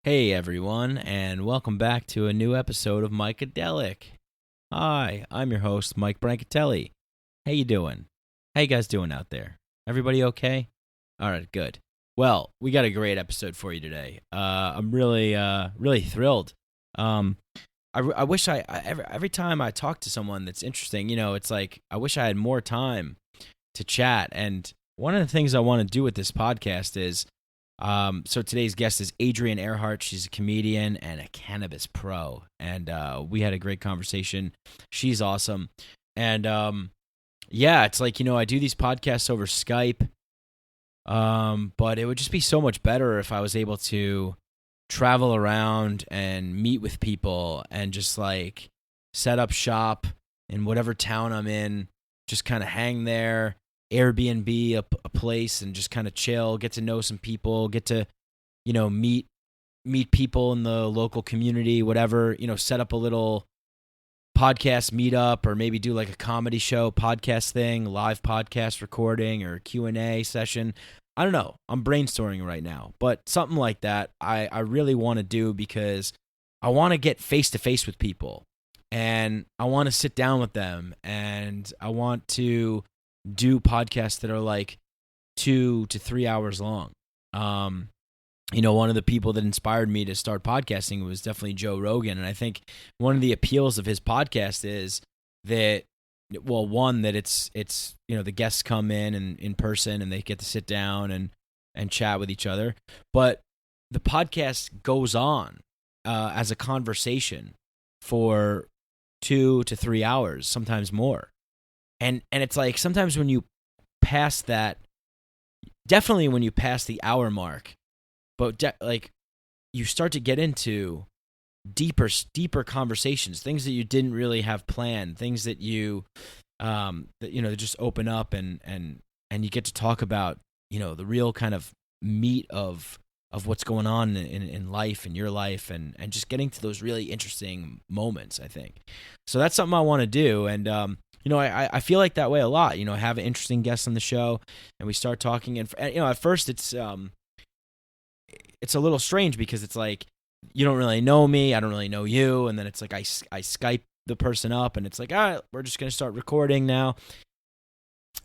Hey everyone, and welcome back to a new episode of Micadelic. Hi, I'm your host, Mike Brancatelli. How you doing? How you guys doing out there? Everybody okay? All right, good. Well, we got a great episode for you today. I'm really thrilled. Um, I wish every time I talk to someone that's interesting, it's like I wish I had more time to chat. And one of the things I want to do with this podcast is so today's guest is Adrienne Airhart. She's a comedian and a cannabis pro, and we had a great conversation. She's awesome, and yeah, it's like I do these podcasts over Skype, but it would just be so much better if I was able to travel around and meet with people and just like set up shop in whatever town I'm in, just kind of hang there. Airbnb a place and just kind of chill, get to know some people, get to meet people in the local community, whatever, set up a little podcast meetup, or maybe do like a comedy show podcast thing, live podcast recording or Q&A session. I don't know, I'm brainstorming right now, but something like that I really want to do, because I want to get face to face with people, and I want to sit down with them, and I want to do podcasts that are like 2 to 3 hours long. One of the people that inspired me to start podcasting was definitely Joe Rogan. And I think one of the appeals of his podcast is that, well, one, that it's the guests come in person and they get to sit down and chat with each other. But the podcast goes on as a conversation for 2 to 3 hours, sometimes more. And it's like sometimes when you pass that, definitely when you pass the hour mark, but like you start to get into deeper conversations, things that you didn't really have planned, things that you that just open up and you get to talk about the real kind of meat of what's going on in life, in your life, and just getting to those really interesting moments, I think. So that's something I want to do. And I feel like that way a lot. I have an interesting guest on the show, and we start talking. And at first it's a little strange, because it's like you don't really know me, I don't really know you, and then it's like I Skype the person up, and it's like, all right, we're just gonna start recording now.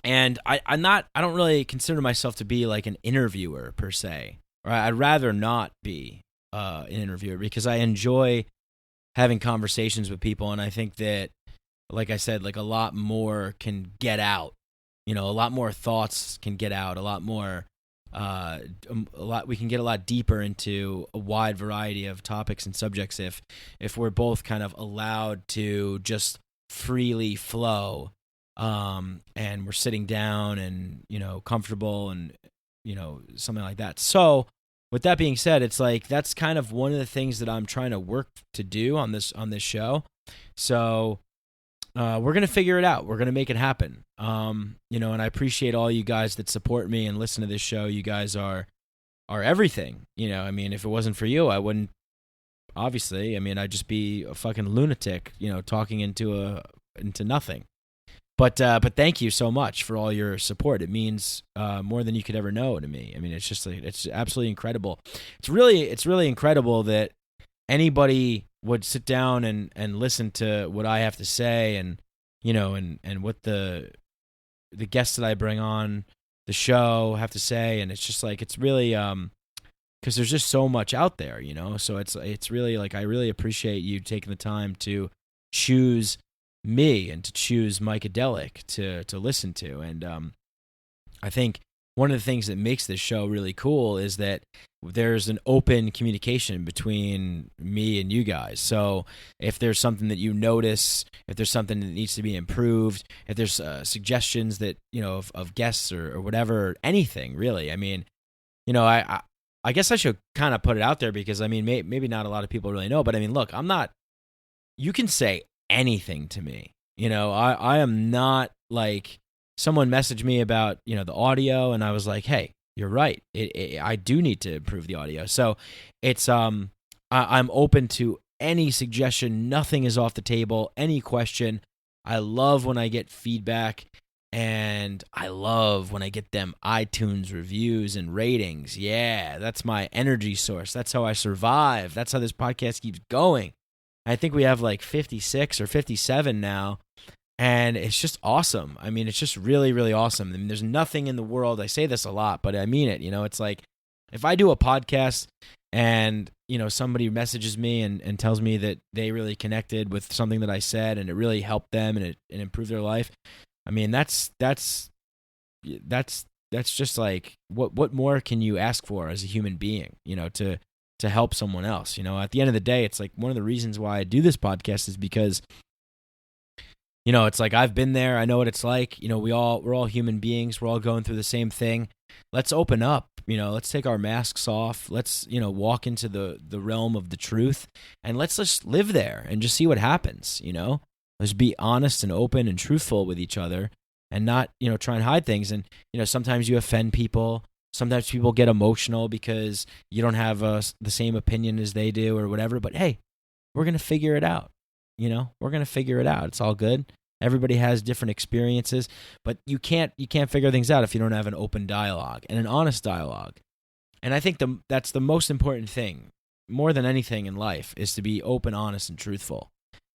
And I don't really consider myself to be like an interviewer per se, or I'd rather not be an interviewer, because I enjoy having conversations with people, and I think that, like I said, like a lot more can get out, a lot more thoughts can get out, a lot more, we can get a lot deeper into a wide variety of topics and subjects if we're both kind of allowed to just freely flow, and we're sitting down and, comfortable and, something like that. So with that being said, it's like, that's kind of one of the things that I'm trying to work to do on this show. So, we're going to figure it out. We're going to make it happen. And I appreciate all you guys that support me and listen to this show. You guys are everything. If it wasn't for you, I wouldn't, obviously, I'd just be a fucking lunatic, talking into nothing. But thank you so much for all your support. It means more than you could ever know to me. It's just like, it's absolutely incredible. It's really incredible that anybody would sit down and listen to what I have to say, and and what the guests that I bring on the show have to say. And it's just like, it's really because there's just so much out there, so it's really like, I really appreciate you taking the time to choose me and to choose Micadelic to listen to. And I think one of the things that makes this show really cool is that there's an open communication between me and you guys. So if there's something that you notice, if there's something that needs to be improved, if there's suggestions that, of guests or whatever, anything really, I guess I should kind of put it out there, because maybe not a lot of people really know, but look, you can say anything to me. I am not like, someone messaged me about, the audio, and I was like, hey, you're right. I do need to improve the audio. So it's, I'm open to any suggestion. Nothing is off the table. Any question. I love when I get feedback. And I love when I get them iTunes reviews and ratings. Yeah, that's my energy source. That's how I survive. That's how this podcast keeps going. I think we have like 56 or 57 now. And it's just awesome. I mean, it's just really, really awesome. I mean, there's nothing in the world. I say this a lot, but I mean it. It's like if I do a podcast and, somebody messages me and tells me that they really connected with something that I said and it really helped them and it improved their life. I mean, that's just like what more can you ask for as a human being, to help someone else. At the end of the day, it's like one of the reasons why I do this podcast is because it's like I've been there. I know what it's like. We're all human beings. We're all going through the same thing. Let's open up. Let's take our masks off. Let's walk into the realm of the truth, and let's just live there and just see what happens. Let's be honest and open and truthful with each other, and not try and hide things. And sometimes you offend people. Sometimes people get emotional because you don't have the same opinion as they do or whatever. But hey, we're gonna figure it out. We're gonna figure it out. It's all good. Everybody has different experiences, but you can't figure things out if you don't have an open dialogue and an honest dialogue. And I think that's the most important thing, more than anything in life, is to be open, honest, and truthful.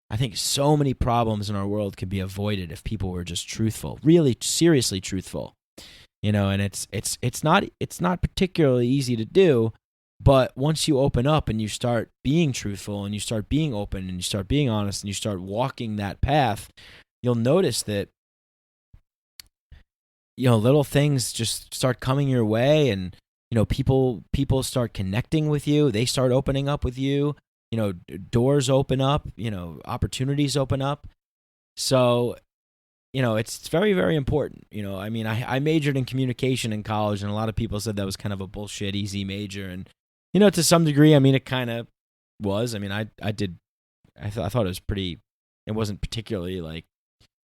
I think so many problems in our world could be avoided if people were just truthful, really seriously truthful. And it's not particularly easy to do, but once you open up and you start being truthful and you start being open and you start being honest and you start walking that path, you'll notice that little things just start coming your way, and people start connecting with you. They start opening up with you. Doors open up. Opportunities open up. So it's very, very important. I mean, I majored in communication in college, and a lot of people said that was kind of a bullshit easy major, and to some degree, I mean, it kind of was. I mean, I thought it was pretty. It wasn't particularly like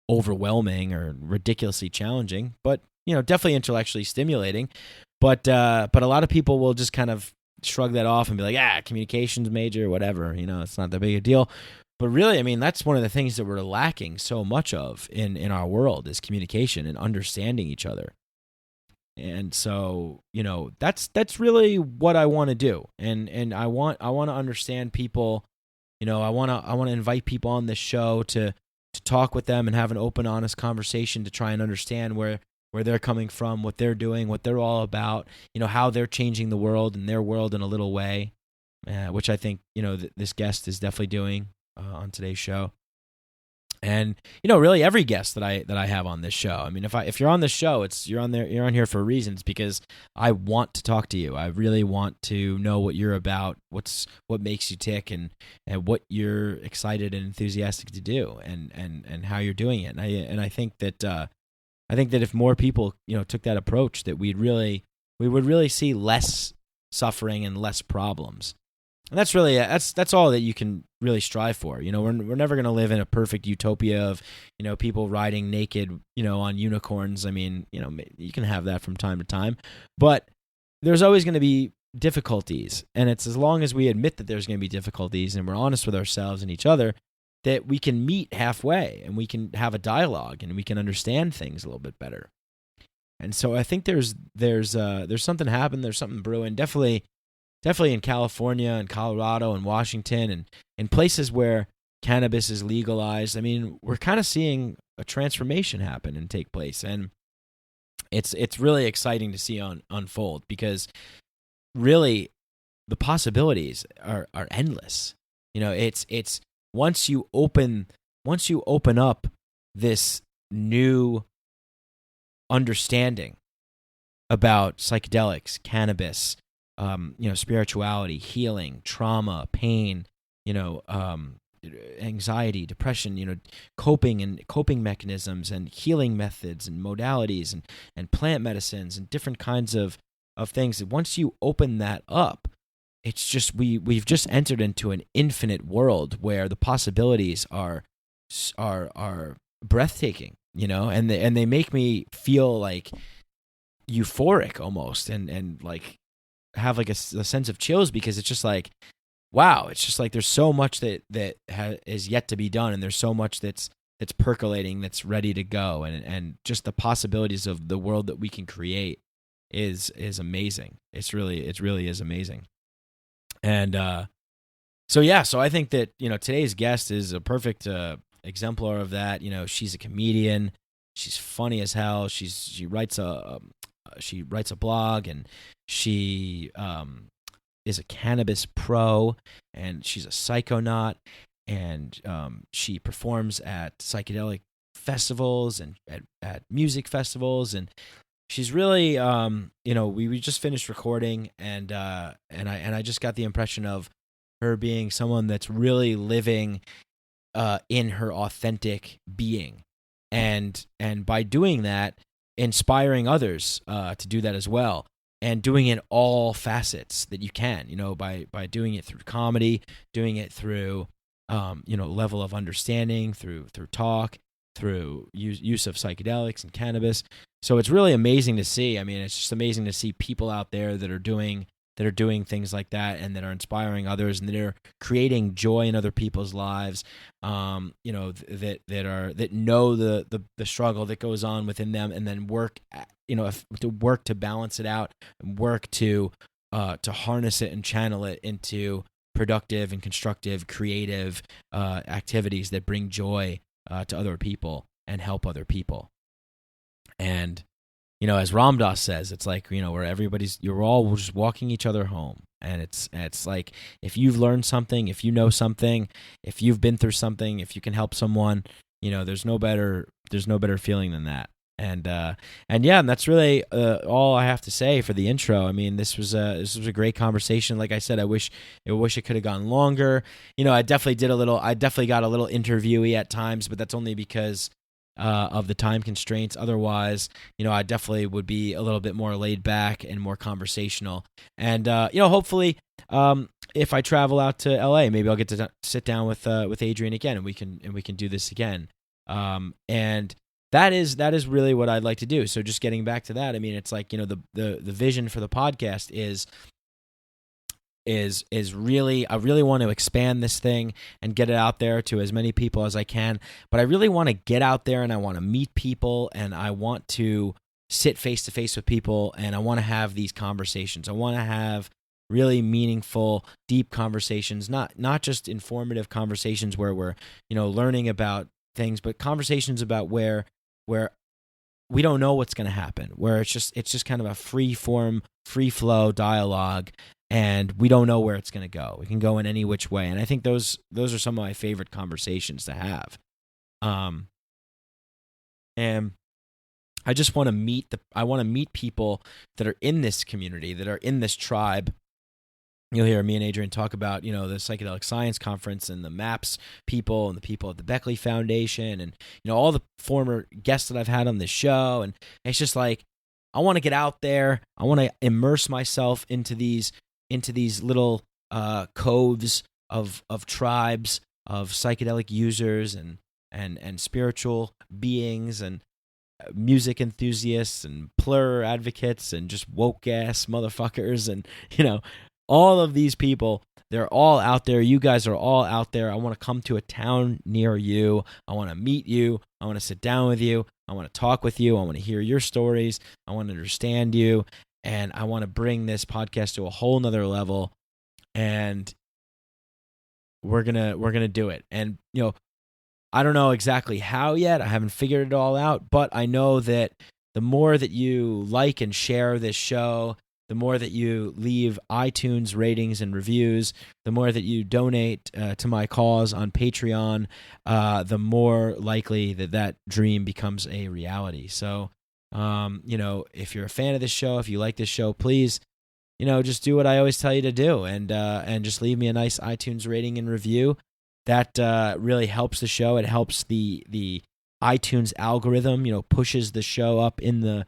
overwhelming or ridiculously challenging, but definitely intellectually stimulating. But a lot of people will just kind of shrug that off and be like, communications major, whatever. It's not that big a deal. But really, I mean, that's one of the things that we're lacking so much of in our world is communication and understanding each other. And so, that's really what I want to do. And I want to understand people. I want to invite people on this show to talk with them and have an open, honest conversation to try and understand where they're coming from, what they're doing, what they're all about, how they're changing the world and their world in a little way, which I think, this guest is definitely doing on today's show. And, really every guest that I have on this show. I mean, if you're on this show, you're on here for reasons, because I want to talk to you. I really want to know what you're about, what makes you tick, and what you're excited and enthusiastic to do, and how you're doing it. And I think that if more people, took that approach, that we would really see less suffering and less problems. And that's really that's all that you can really strive for. We're never going to live in a perfect utopia of people riding naked on unicorns. I mean, you can have that from time to time, but there's always going to be difficulties, and it's as long as we admit that there's going to be difficulties and we're honest with ourselves and each other, that we can meet halfway and we can have a dialogue and we can understand things a little bit better. And so I think there's something happening. There's something brewing. Definitely in California and Colorado and Washington and in places where cannabis is legalized. I mean, we're kind of seeing a transformation happen and take place, and it's really exciting to see unfold, because really the possibilities are endless. It's once you open up this new understanding about psychedelics, cannabis, spirituality, healing, trauma, pain, anxiety, depression, coping mechanisms and healing methods and modalities and plant medicines and different kinds of things. Once you open that up, it's just we've just entered into an infinite world where the possibilities are breathtaking, and they make me feel like euphoric almost, and like have like a sense of chills, because it's just like, wow, it's just like there's so much that is yet to be done, and there's so much that's that's percolating, that's ready to go, and just the possibilities of the world that we can create is amazing. It really is amazing. And so I think that today's guest is a perfect exemplar of that. She's a comedian. She's funny as hell. She writes a blog, and she is a cannabis pro, and she's a psychonaut, and she performs at psychedelic festivals and at music festivals, and she's really we just finished recording, and I just got the impression of her being someone that's really living in her authentic being, and by doing that, inspiring others to do that as well, and doing it all facets that you can, by doing it through comedy, doing it through level of understanding, through talk, through use of psychedelics and cannabis. So it's really amazing to see. I mean, it's just amazing to see people out there that are doing things like that, and that are inspiring others, and that are creating joy in other people's lives. That know the struggle that goes on within them, and then work to balance it out, and work to harness it and channel it into productive and constructive, creative activities that bring joy to other people and help other people. And as Ram Dass says, it's like, where you're all just walking each other home. And it's like, if you've learned something, if you know something, if you've been through something, if you can help someone, there's no better feeling than that. And that's really all I have to say for the intro. I mean, this was a great conversation. Like I said, I wish it could have gone longer. I definitely got a little interviewee at times, but that's only because of the time constraints. Otherwise, I definitely would be a little bit more laid back and more conversational. And hopefully, if I travel out to LA, maybe I'll get to sit down with Adrienne again, and we can do this again. And that is really what I'd like to do. So just getting back to that, I mean, it's like, the vision for the podcast is really, I really want to expand this thing and get it out there to as many people as I can. But I really want to get out there, and I want to meet people, and I want to sit face to face with people, and I want to have these conversations. I want to have really meaningful, deep conversations, not just informative conversations where we're, learning about things, but conversations about where we don't know what's going to happen, where it's just kind of a free form, free flow dialogue, and we don't know where it's going to go. We can go in any which way. And I think those are some of my favorite conversations to have. And I just want to meet people that are in this community, that are in this tribe. You'll hear me and Adrienne talk about, the Psychedelic Science Conference, and the MAPS people, and the people at the Beckley Foundation, and, all the former guests that I've had on this show. And it's just like, I want to get out there. I want to immerse myself into these little coves of tribes of psychedelic users and spiritual beings, and music enthusiasts, and plur advocates, and just woke ass motherfuckers, and all of these people. They're all out there. You guys are all out there. I want to come to a town near you. I want to meet you. I want to sit down with you. I want to talk with you. I want to hear your stories. I want to understand you. And I want to bring this podcast to a whole nother level. And we're gonna do it. And I don't know exactly how yet. I haven't figured it all out. But I know that the more that you like and share this show, the more that you leave iTunes ratings and reviews, the more that you donate to my cause on Patreon, the more likely that dream becomes a reality. So, if you're a fan of this show, if you like this show, please, just do what I always tell you to do, and just leave me a nice iTunes rating and review. That really helps the show. It helps the iTunes algorithm, pushes the show up in the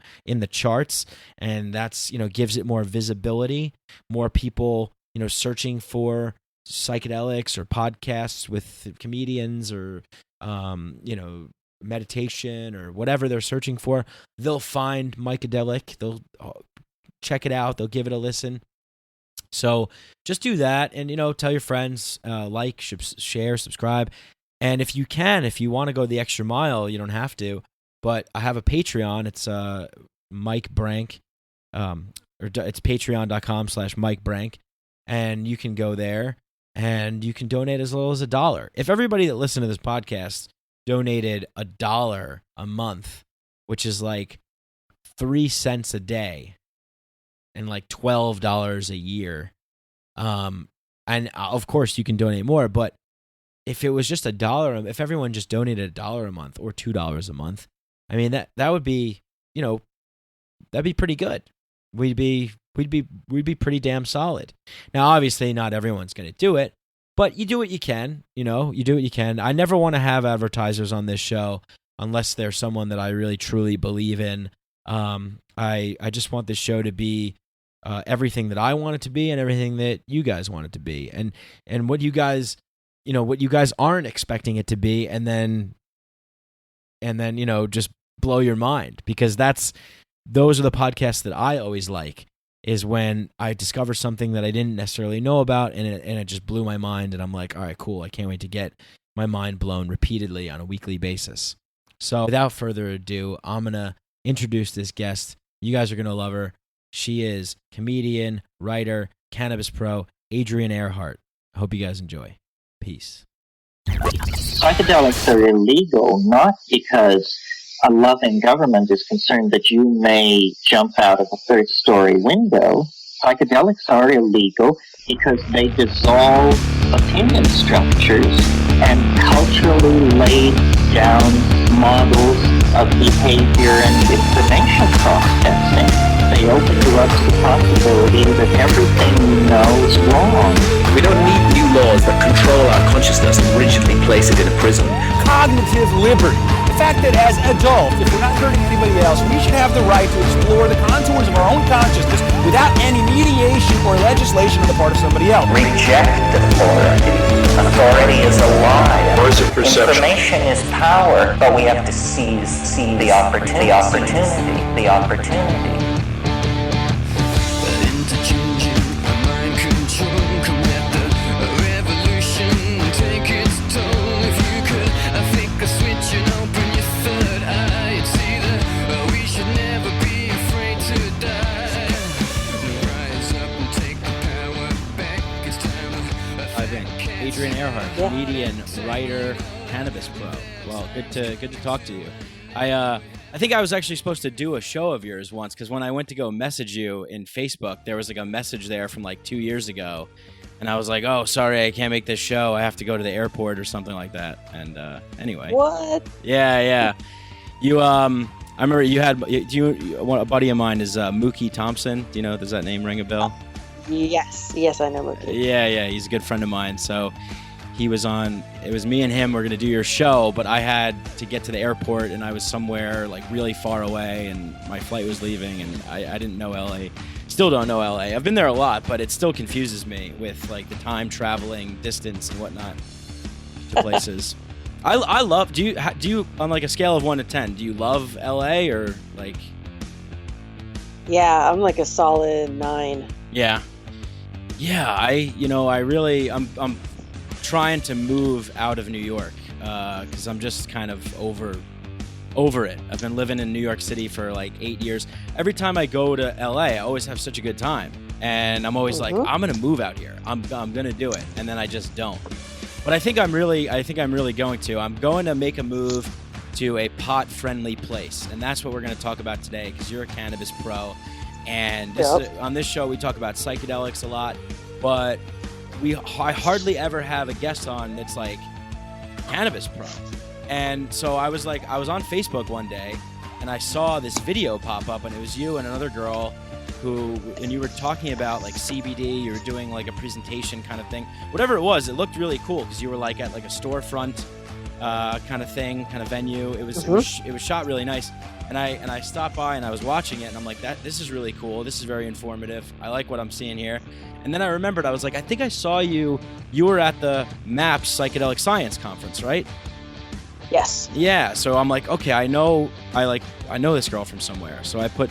charts, and that's, gives it more visibility, more people, searching for psychedelics or podcasts with comedians, or, meditation, or whatever they're searching for. They'll find Micadelic. They'll check it out. They'll give it a listen. So just do that, and, tell your friends, like, share, subscribe. And if you want to go the extra mile, you don't have to. But I have a Patreon. It's Mike Brank. It's patreon.com/Mike Brank. And you can go there and you can donate as little as $1. If everybody that listened to this podcast donated $1 a month, which is like 3 cents a day and like $12 a year, and of course you can donate more, but if it was just $1, if everyone just donated $1 a month or $2 a month, I mean that would be, that'd be pretty good. We'd be pretty damn solid. Now, obviously, not everyone's going to do it, but you do what you can. You do what you can. I never want to have advertisers on this show unless they're someone that I really truly believe in. I just want this show to be everything that I want it to be and everything that you guys want it to be, and what you guys aren't expecting it to be, and then just blow your mind, because those are the podcasts that I always like, is when I discover something that I didn't necessarily know about, and it just blew my mind, and I'm like, all right, cool, I can't wait to get my mind blown repeatedly on a weekly basis. So without further ado, I'm going to introduce this guest. You guys are going to love her. She is comedian, writer, cannabis pro, Adrienne Airhart. I hope you guys enjoy. Peace. Psychedelics are illegal not because a loving government is concerned that you may jump out of a third-story window. Psychedelics are illegal because they dissolve opinion structures and culturally laid down models of behavior and information processing. They open to us the possibility that everything we know is wrong. We don't need new laws that control our consciousness and rigidly place it in a prison. Cognitive liberty. The fact that as adults, if we're not hurting anybody else, we should have the right to explore the contours of our own consciousness without any mediation or legislation on the part of somebody else. Reject authority. Authority is a lie. Or is it perception? Information is power, but we have to seize the opportunity. Adrienne Airhart, comedian, writer, cannabis pro. Well, good to talk to you. I think I was actually supposed to do a show of yours once, because when I went to go message you in Facebook, there was like a message there from like 2 years ago, and I was like, "Oh, sorry, I can't make this show. I have to go to the airport or something like that." And anyway, What? Yeah. You I remember you had a buddy of mine is Mookie Thompson. Do you know? Does that name ring a bell? Yes, I know Mookie. Yeah, he's a good friend of mine. So he was on, it was me and him were going to do your show, but I had to get to the airport, and I was somewhere like really far away, and my flight was leaving, and I didn't know LA. Still don't know LA. I've been there a lot, but it still confuses me with like the time traveling, distance, and whatnot to places. I love, do you, on like a scale of 1 to 10, do you love LA or like? Yeah, I'm like a solid 9. Yeah, I'm trying to move out of New York because I'm just kind of over it. I've been living in New York City for like 8 years. Every time I go to LA, I always have such a good time, and I'm always like, I'm gonna move out here. I'm gonna do it, and then I just don't. But I think I'm really going to. I'm going to make a move to a pot-friendly place, and that's what we're going to talk about today, because you're a cannabis pro. And on this show, we talk about psychedelics a lot, but I hardly ever have a guest on that's like cannabis pro. And so I was on Facebook one day, and I saw this video pop up, and it was you and another girl and you were talking about like CBD. You were doing like a presentation kind of thing. Whatever it was, it looked really cool because you were like at like a storefront kind of thing, kind of venue. It was shot really nice. And I stopped by and I was watching it, and I'm like, this is really cool. This is very informative. I like what I'm seeing here. And then I remembered, I was like, I think I saw you were at the MAPS Psychedelic Science Conference, right? Yes. Yeah, so I'm like, okay, I know this girl from somewhere. So I put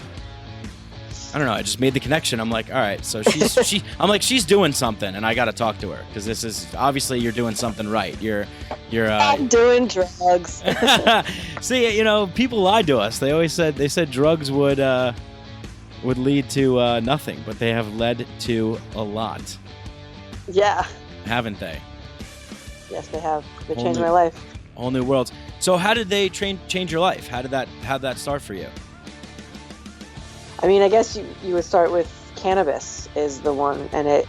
I don't know. I just made the connection. I'm like, all right, so she's doing something, and I got to talk to her because this is obviously you're doing something right. You're I'm doing drugs. See, people lied to us. They said drugs would lead to nothing, but they have led to a lot. Yeah. Haven't they? Yes, they have. They changed my life. Whole new worlds. So how did they change your life? How did that start for you? I mean, I guess you would start with Cannabis is the one, and it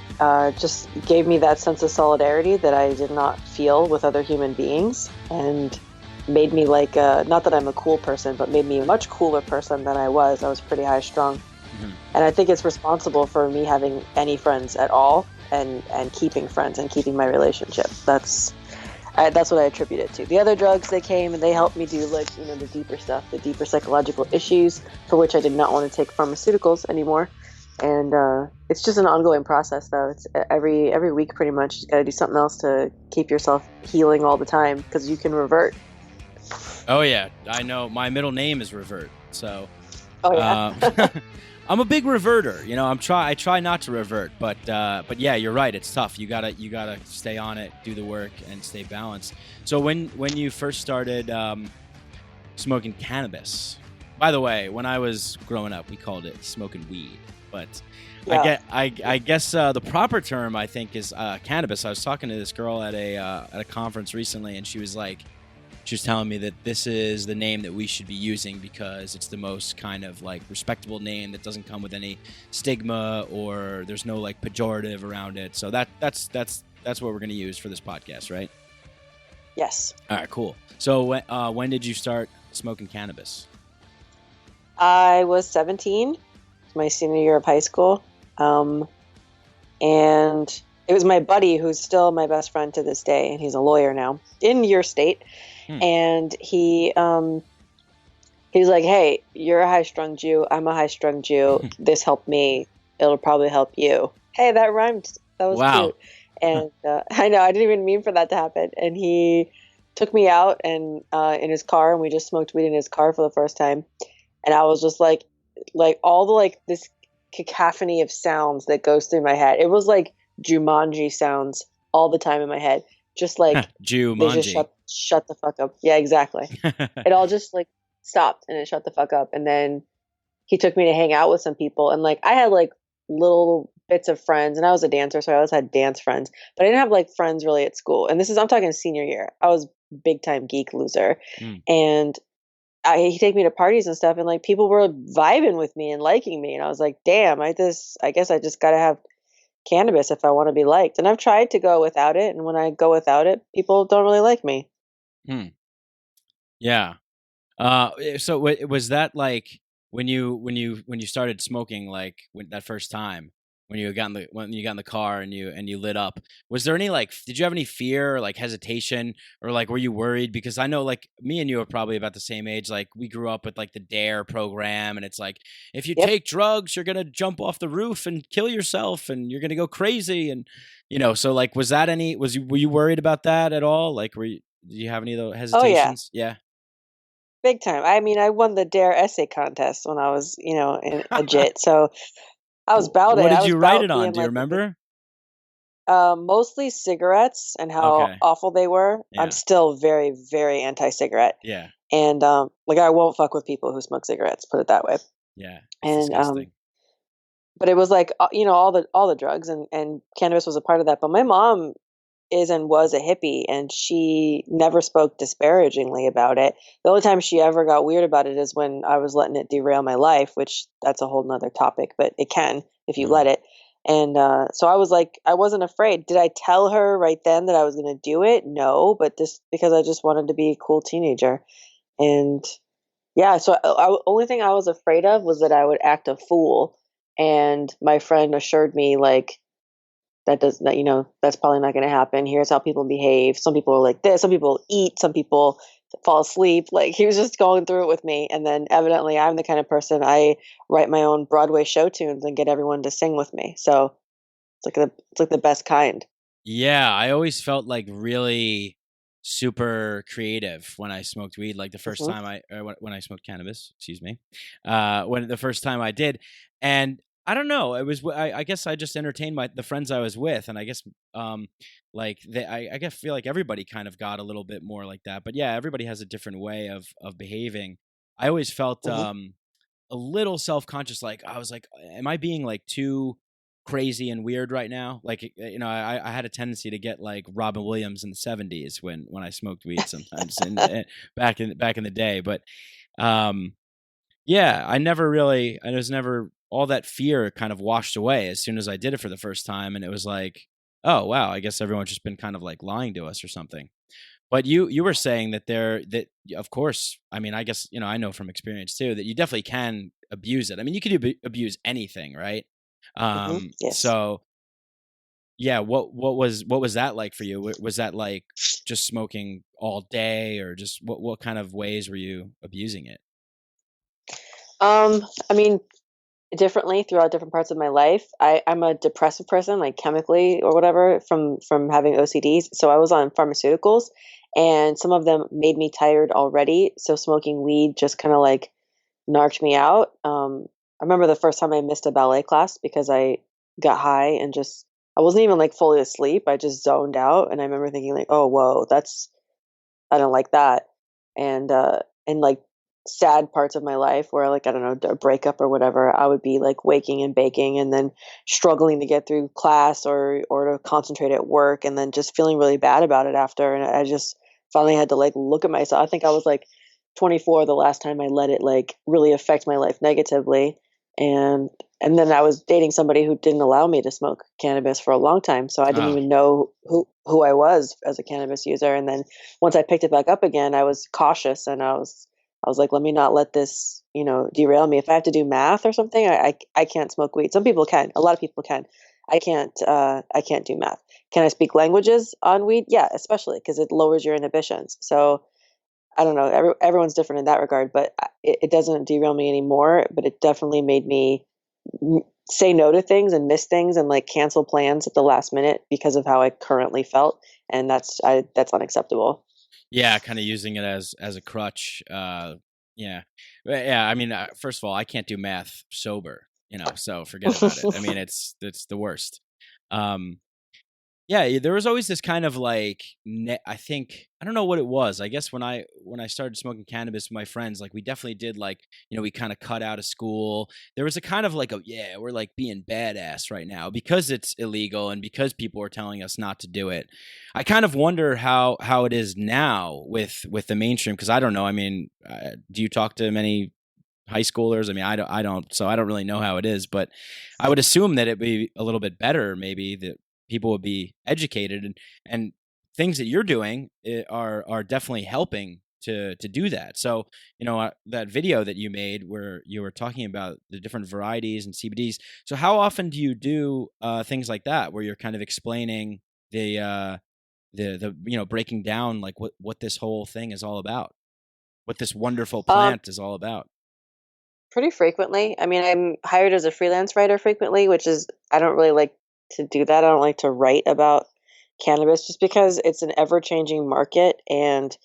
just gave me that sense of solidarity that I did not feel with other human beings, and made me like, not that I'm a cool person, but made me a much cooler person than I was. I was pretty high strung. Mm-hmm. And I think it's responsible for me having any friends at all, and keeping friends and keeping my relationship. That's what I attribute it to. The other drugs, they came and they helped me do like, the deeper stuff, the deeper psychological issues for which I did not want to take pharmaceuticals anymore. And it's just an ongoing process, though. It's every week pretty much. You got to do something else to keep yourself healing all the time, because you can revert. Oh yeah, I know. My middle name is Revert, so. Oh yeah. I'm a big reverter. I try not to revert, but yeah, you're right. It's tough. You gotta stay on it, do the work, and stay balanced. So when you first started smoking cannabis, by the way, when I was growing up, we called it smoking weed, but yeah. I guess the proper term I think is cannabis. I was talking to this girl at a conference recently, and she was telling me that this is the name that we should be using because it's the most kind of like respectable name that doesn't come with any stigma, or there's no like pejorative around it. So that's what we're going to use for this podcast, right? Yes. All right, cool. So when did you start smoking cannabis? I was 17, my senior year of high school. And it was my buddy, who's still my best friend to this day, and he's a lawyer now in your state. And he was like, hey, you're a high-strung Jew. I'm a high-strung Jew. This helped me. It'll probably help you. Hey, that rhymed. That was cute. And I know, I didn't even mean for that to happen. And he took me out and in his car, and we just smoked weed in his car for the first time. And I was just like all the like this cacophony of sounds that goes through my head. It was like Jumanji sounds all the time in my head. Just like Jumanji. They just shut the fuck up. Yeah, exactly. It all just like stopped and it shut the fuck up. And then he took me to hang out with some people, and like I had like little bits of friends, and I was a dancer, so I always had dance friends, but I didn't have like friends really at school. And I'm talking senior year. I was big time geek loser. And he'd take me to parties and stuff, and like people were vibing with me and liking me, and I was like, damn, I guess I just gotta have cannabis if I want to be liked. And I've tried to go without it, and when I go without it, people don't really like me. Yeah. So was that like when you started smoking, like that first time when you got in the car and you lit up, was there any like, did you have any fear or like hesitation, or like were you worried? Because I know like me and you are probably about the same age. Like we grew up with like the DARE program, and it's like if you take drugs, you're gonna jump off the roof and kill yourself, and you're gonna go crazy, and so like were you worried about that at all? Like did you have any of those hesitations? Oh, yeah. Big time. I mean, I won the DARE essay contest when I was, in a JIT, so I was about it. What did you write it on? Do you remember? Mostly cigarettes and how awful they were. Yeah. I'm still very, very anti-cigarette. Yeah. And like I won't fuck with people who smoke cigarettes. Put it that way. Yeah. And but it was like all the drugs, and cannabis was a part of that. But my mom is and was a hippie, and she never spoke disparagingly about it. The only time she ever got weird about it is when I was letting it derail my life, which that's a whole nother topic, but it can if you let it. And so I was like, I wasn't afraid. Did I tell her right then that I was going to do it? No, but just because I just wanted to be a cool teenager. And yeah, so only thing I was afraid of was that I would act a fool. And my friend assured me like, that's probably not going to happen. Here's how people behave. Some people are like this. Some people eat. Some people fall asleep. Like he was just going through it with me. And then evidently I'm the kind of person, I write my own Broadway show tunes and get everyone to sing with me. So it's like the best kind. Yeah. I always felt like really super creative when I smoked weed. Like the first time when I smoked cannabis, excuse me, when the first time I did. And I don't know. It was I guess I just entertained the friends I was with, and I guess I guess feel like everybody kind of got a little bit more like that. But yeah, everybody has a different way of behaving. I always felt a little self-conscious, like I was like, am I being like too crazy and weird right now? Like, I had a tendency to get like Robin Williams in the 70s when I smoked weed sometimes, and back in the day. But yeah, I was never, all that fear kind of washed away as soon as I did it for the first time, and it was like, oh wow, I guess everyone's just been kind of like lying to us or something. But you were saying that of course, I mean, I guess, I know from experience too, that you definitely can abuse it. I mean, you could abuse anything, right? Yes. So yeah, what was that like for you? Was that like just smoking all day, or just what kind of ways were you abusing it? I mean, differently throughout different parts of my life. I'm a depressive person, like chemically or whatever, from having OCDs. So I was on pharmaceuticals, and some of them made me tired already. So smoking weed just kind of like narked me out. I remember the first time I missed a ballet class because I got high and just I wasn't even like fully asleep. I just zoned out, and I remember thinking like, "Oh, whoa, I don't like that." And like sad parts of my life where like, I don't know, a breakup or whatever, I would be like waking and baking and then struggling to get through class or to concentrate at work, and then just feeling really bad about it after. And I just finally had to like look at myself. I think I was like 24 the last time I let it like really affect my life negatively. And then I was dating somebody who didn't allow me to smoke cannabis for a long time, so I didn't Oh, even know who I was as a cannabis user. And then once I picked it back up again, I was cautious, and I was like, let me not let this, derail me. If I have to do math or something, I can't smoke weed. Some people can. A lot of people can. I can't. I can't do math. Can I speak languages on weed? Yeah, especially because it lowers your inhibitions. So I don't know. Everyone's different in that regard, but it doesn't derail me anymore. But it definitely made me say no to things and miss things and like cancel plans at the last minute because of how I currently felt, and that's unacceptable. yeah, kind of using it as a crutch. Yeah. Yeah, I mean, first of all, I can't do math sober, so forget about it. I mean, it's the worst. Um Yeah, there was always this kind of like, I think, I don't know what it was. I guess when I started smoking cannabis with my friends, like we definitely did like, we kind of cut out of school. There was a kind of like, yeah, we're like being badass right now because it's illegal and because people are telling us not to do it. I kind of wonder how it is now with the mainstream, because I don't know. I mean, do you talk to many high schoolers? I mean, I don't, so I don't really know how it is, but I would assume that it'd be a little bit better, maybe, that people would be educated, and things that you're doing are definitely helping to do that. So, that video that you made where you were talking about the different varieties and CBDs. So how often do you do things like that, where you're kind of explaining the breaking down like what this whole thing is all about, what this wonderful Um, plant is all about? Pretty frequently. I mean, I'm hired as a freelance writer frequently, which is I don't really like to do that. I don't like to write about cannabis just because it's an ever-changing market, and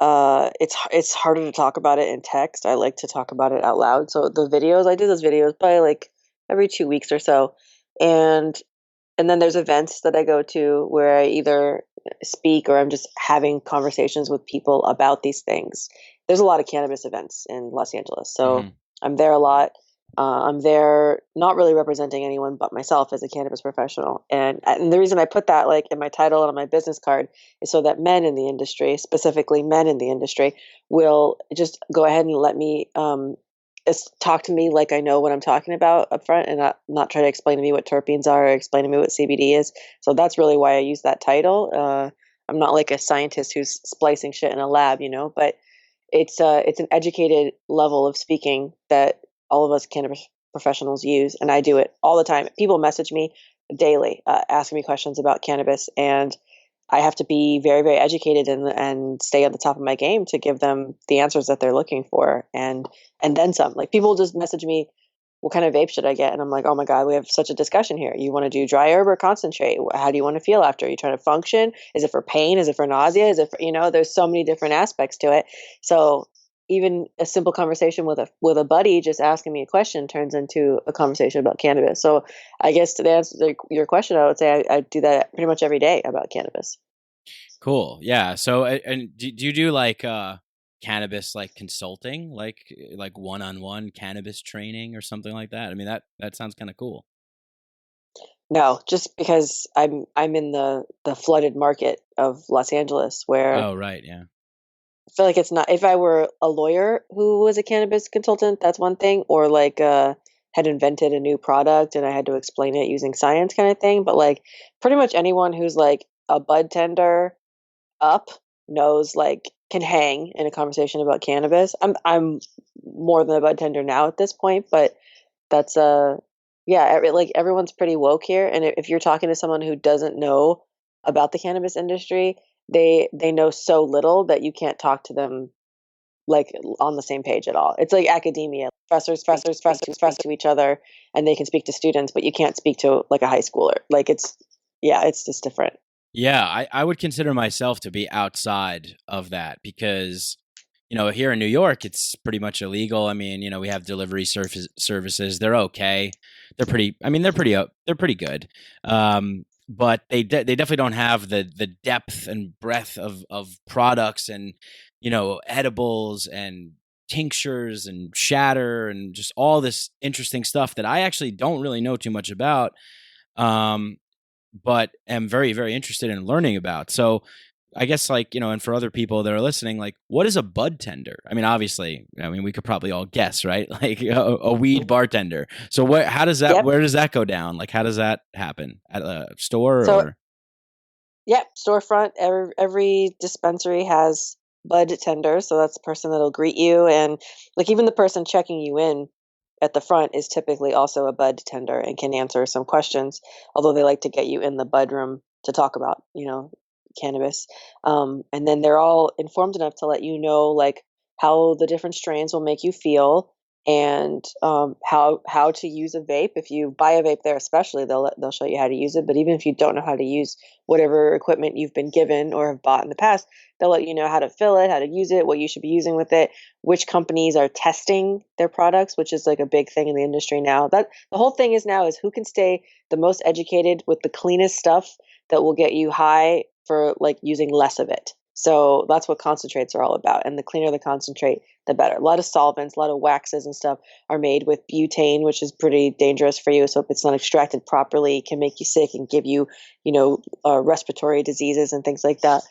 it's harder to talk about it in text. I like to talk about it out loud. So the videos, I do those videos probably like every 2 weeks or so. And and then there's events that I go to where I either speak or I'm just having conversations with people about these things. There's a lot of cannabis events in Los Angeles, so Hmm. I'm there a lot. I'm there not really representing anyone but myself as a cannabis professional, and the reason I put that like in my title and on my business card is so that men in the industry, specifically men in the industry, will just go ahead and let me talk to me like I know what I'm talking about up front, and not try to explain to me what terpenes are or explain to me what CBD is. So that's really why I use that title. I'm not like a scientist who's splicing shit in a lab, but it's an educated level of speaking that all of us cannabis professionals use, and I do it all the time. People message me daily, asking me questions about cannabis, and I have to be very, very educated and stay on the top of my game to give them the answers that they're looking for, and then some. Like people just message me, "What kind of vape should I get?" And I'm like, "Oh my god, we have such a discussion here. You want to do dry herb or concentrate? How do you want to feel after? Are you trying to function? Is it for pain? Is it for nausea? Is it for, there's so many different aspects to it. So even a simple conversation with a buddy just asking me a question turns into a conversation about cannabis. So I guess to answer your question, I would say I do that pretty much every day about cannabis. Cool. Yeah. So, and do you do like cannabis like consulting, like one-on-one cannabis training or something like that? I mean, that sounds kind of cool. No, just because I'm in the flooded market of Los Angeles where Oh, right. Yeah. I feel like it's not. If I were a lawyer who was a cannabis consultant, that's one thing, or like had invented a new product and I had to explain it using science kind of thing. But like pretty much anyone who's like a bud tender up knows like can hang in a conversation about cannabis. I'm more than a bud tender now at this point, but that's yeah, like everyone's pretty woke here, and if you're talking to someone who doesn't know about the cannabis industry, they know so little that you can't talk to them like on the same page at all. It's like academia. Professors speak to each other and they can speak to students, but you can't speak to like a high schooler. Like it's just different. Yeah, I would consider myself to be outside of that because, here in New York, it's pretty much illegal. I mean, we have delivery services. They're okay. They're pretty. I mean, they're pretty good. But they definitely don't have the depth and breadth of products and edibles and tinctures and shatter and just all this interesting stuff that I actually don't really know too much about. But am very, very interested in learning about. So I guess and for other people that are listening, like what is a bud tender? I mean, obviously, we could probably all guess, right? Like a weed bartender. So how does that, where does that go down? Like, how does that happen at a store or? Yep. Storefront. Every dispensary has bud tender. So that's the person that'll greet you. And like even the person checking you in at the front is typically also a bud tender and can answer some questions, although they like to get you in the bud room to talk about, cannabis. And then they're all informed enough to let you know like how the different strains will make you feel and how to use a vape. If you buy a vape there, especially, they'll show you how to use it. But even if you don't know how to use whatever equipment you've been given or have bought in the past, they'll let you know how to fill it, how to use it, what you should be using with it, which companies are testing their products, which is like a big thing in the industry now. That the whole thing is now is who can stay the most educated with the cleanest stuff that will get you high for like using less of it. So that's what concentrates are all about. And the cleaner the concentrate, the better. A lot of solvents, a lot of waxes and stuff are made with butane, which is pretty dangerous for you. So if it's not extracted properly, it can make you sick and give you, respiratory diseases and things like that.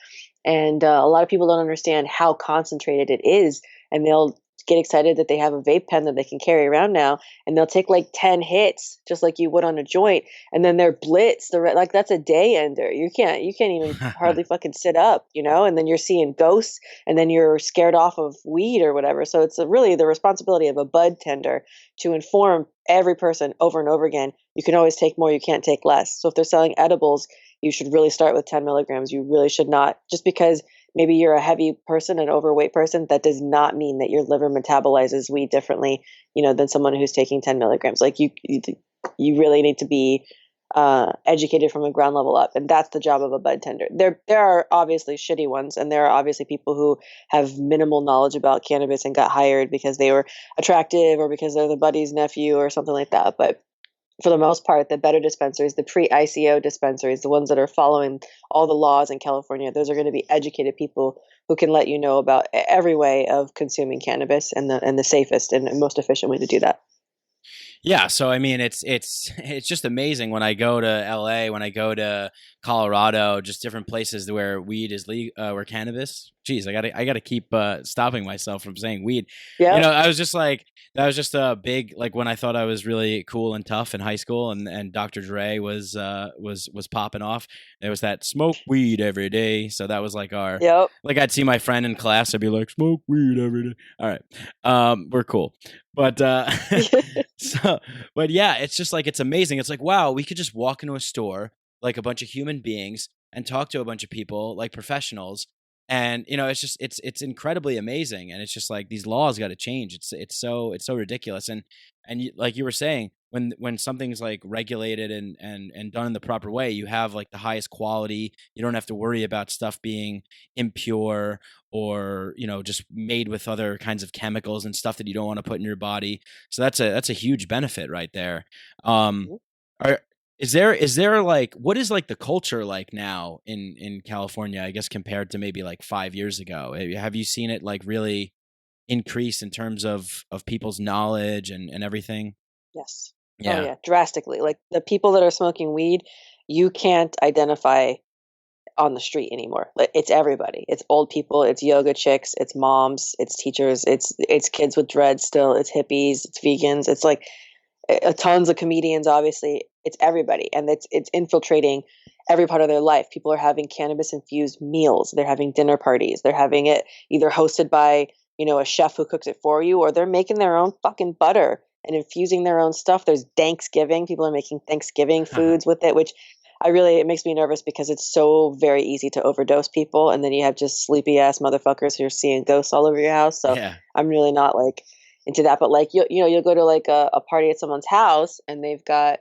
And a lot of people don't understand how concentrated it is. And they'll get excited that they have a vape pen that they can carry around now. And they'll take like 10 hits, just like you would on a joint. And then they're blitzed. Like that's a day ender. You can't even hardly fucking sit up, and then you're seeing ghosts and then you're scared off of weed or whatever. So it's really the responsibility of a bud tender to inform every person over and over again. You can always take more. You can't take less. So if they're selling edibles, you should really start with 10 milligrams. You really should not, just because maybe you're a heavy person, an overweight person, that does not mean that your liver metabolizes weed differently, than someone who's taking 10 milligrams. Like you really need to be educated from a ground level up. And that's the job of a bud tender. There are obviously shitty ones. And there are obviously people who have minimal knowledge about cannabis and got hired because they were attractive or because they're the buddy's nephew or something like that. But for the most part, the better dispensaries, the pre-ICO dispensaries, the ones that are following all the laws in California, those are going to be educated people who can let you know about every way of consuming cannabis and the safest and most efficient way to do that. Yeah, so I mean, it's just amazing when I go to LA, when I go to Colorado, just different places where weed is legal, where cannabis. Geez, I gotta keep stopping myself from saying weed. Yeah, I was just like, that was just a big, like when I thought I was really cool and tough in high school, and Dr. Dre was popping off. There was that smoke weed every day, so that was like our. Yep. Like I'd see my friend in class, I'd be like, smoke weed every day. All right, we're cool. But but yeah, it's just like, it's amazing. It's like, wow, we could just walk into a store like a bunch of human beings and talk to a bunch of people like professionals. And, it's incredibly amazing. And it's just like, these laws got to change. It's so ridiculous. And And like you were saying, when something's like regulated and done in the proper way, you have like the highest quality. You don't have to worry about stuff being impure or, just made with other kinds of chemicals and stuff that you don't want to put in your body. So that's a huge benefit right there. Are Is there like, what is like the culture like now in California, I guess, compared to maybe like 5 years ago? Have you seen it like really increase in terms of people's knowledge and everything? Yes. Oh Yeah. yeah, drastically. Like the people that are smoking weed, you can't identify on the street anymore. Like, it's everybody. It's old people, it's yoga chicks, it's moms, it's teachers, it's kids with dreads still, it's hippies, it's vegans, it's like tons of comedians, obviously. It's everybody, and it's infiltrating every part of their life. People are having cannabis infused meals, they're having dinner parties, they're having it either hosted by a chef who cooks it for you, or they're making their own fucking butter and infusing their own stuff. There's Thanksgiving, people are making Thanksgiving foods with it, which it makes me nervous because it's so very easy to overdose people, and then you have just sleepy ass motherfuckers who are seeing ghosts all over your house. So Yeah. I'm really not like into that. But like you'll go to like a party at someone's house, and they've got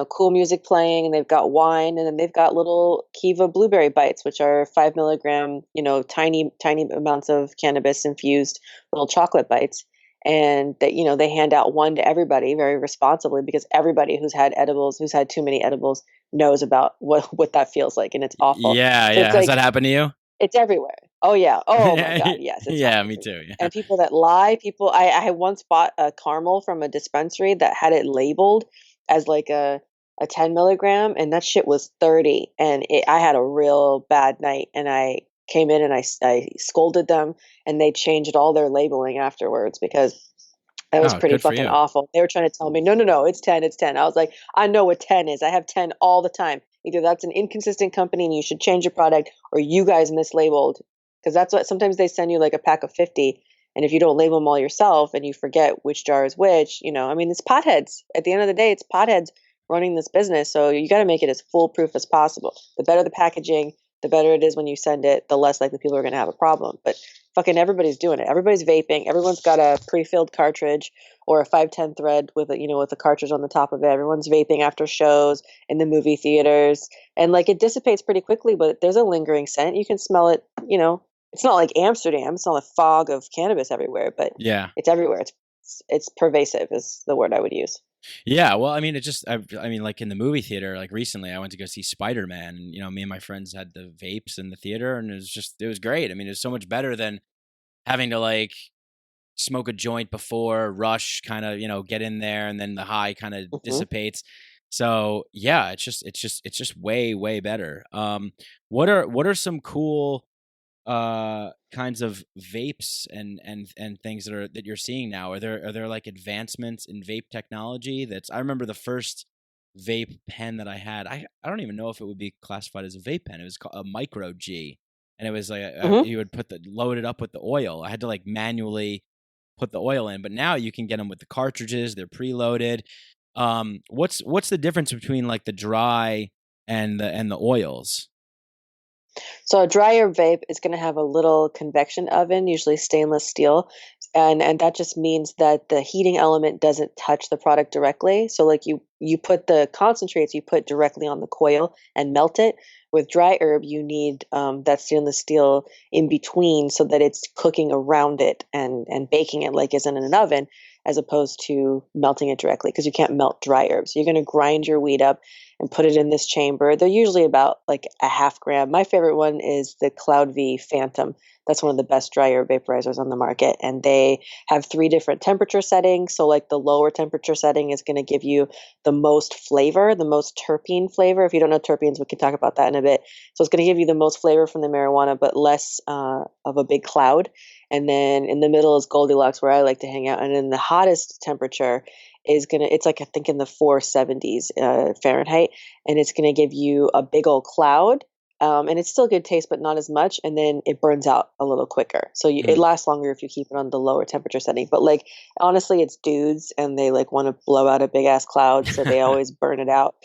cool music playing, and they've got wine, and then they've got little Kiva blueberry bites, which are 5 milligram, tiny amounts of cannabis infused little chocolate bites. And that they hand out one to everybody very responsibly, because everybody who's had too many edibles knows about what that feels like, and it's awful. Yeah. So Yeah. it's Has like that happened to you? it's everywhere. Oh yeah. Oh my God. Yes. It's Yeah, happened me to me. too. Yeah. And people that lie, I once bought a caramel from a dispensary that had it labeled as like a 10 milligram, and that shit was 30. And I had a real bad night, and I came in and I scolded them, and they changed all their labeling afterwards, because that was Oh, pretty good for fucking you. awful. They were trying to tell me, no, it's 10, it's 10. I was like, I know what 10 is. I have 10 all the time. Either that's an inconsistent company and you should change your product, or you guys mislabeled. Because that's what sometimes they send you like a pack of 50. And if you don't label them all yourself and you forget which jar is which, it's potheads. At the end of the day, it's potheads running this business. So you got to make it as foolproof as possible. The better the packaging, the better it is when you send it, the less likely people are going to have a problem. But fucking everybody's doing it. Everybody's vaping. Everyone's got a pre-filled cartridge or a 510 thread with a cartridge on the top of it. Everyone's vaping after shows, in the movie theaters, and like it dissipates pretty quickly, but there's a lingering scent. You can smell it. It's not like Amsterdam. It's not a fog of cannabis everywhere, but Yeah. it's everywhere. It's pervasive is the word I would use. Yeah, well, I mean, like in the movie theater, like recently I went to go see Spider-Man, and, me and my friends had the vapes in the theater, and it was great. I mean, it was so much better than having to like smoke a joint before, rush, kind of, get in there, and then the high kind of dissipates. So yeah, it's just way, way better. What are some cool kinds of vapes and things that you're seeing now? Are there like advancements in vape technology? I remember the first vape pen that I had. I don't even know if it would be classified as a vape pen. It was called a Micro G, and it was like you would load it up with the oil. I had to like manually put the oil in, but now you can get them with the cartridges. They're preloaded. What's the difference between like the dry and the oils? So a dryer vape is going to have a little convection oven, usually stainless steel, and that just means that the heating element doesn't touch the product directly. So like you put the concentrates you put directly on the coil and melt it. With dry herb, you need that stainless steel in between, so that it's cooking around it and baking it like is in an oven, as opposed to melting it directly, because you can't melt dry herbs. So you're going to grind your weed up and put it in this chamber. They're usually about like a half gram. My favorite one is the Cloud V Phantom. That's one of the best dry herb vaporizers on the market. And they have 3 different temperature settings. So like the lower temperature setting is going to give you the most flavor, the most terpene flavor. If you don't know terpenes, we can talk about that in a bit. So it's going to give you the most flavor from the marijuana, but less of a big cloud. And then in the middle is Goldilocks, where I like to hang out. And then the hottest temperature it's like, I think in the 470s Fahrenheit, and it's going to give you a big old cloud. And it's still good taste, but not as much. And then it burns out a little quicker. So it lasts longer if you keep it on the lower temperature setting. But like, honestly, it's dudes, and they like want to blow out a big ass cloud. So they always burn it out,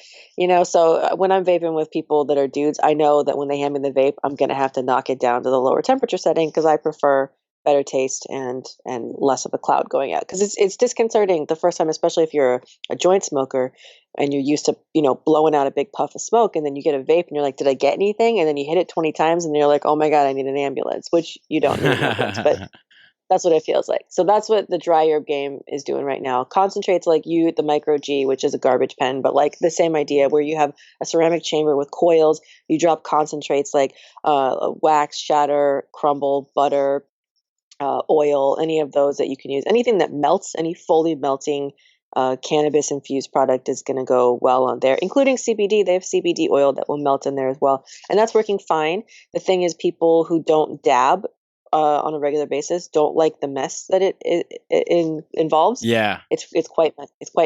So when I'm vaping with people that are dudes, I know that when they hand me the vape, I'm going to have to knock it down to the lower temperature setting, because I prefer better taste and less of a cloud going out, because it's disconcerting the first time, especially if you're a joint smoker and you're used to blowing out a big puff of smoke, and then you get a vape and you're like, did I get anything? And then you hit it 20 times and you're like, oh my god, I need an ambulance, which you don't need an ambulance, but that's what it feels like. So that's what the dry herb game is doing right now. Concentrates like the micro G, which is a garbage pen, but like the same idea where you have a ceramic chamber with coils. You drop concentrates like wax, shatter, crumble, butter, oil, any of those that you can use. Anything that melts, any fully melting cannabis infused product is going to go well on there, including CBD. They have CBD oil that will melt in there as well. And that's working fine. The thing is, people who don't dab on a regular basis don't like the mess that it involves. Yeah. It's quite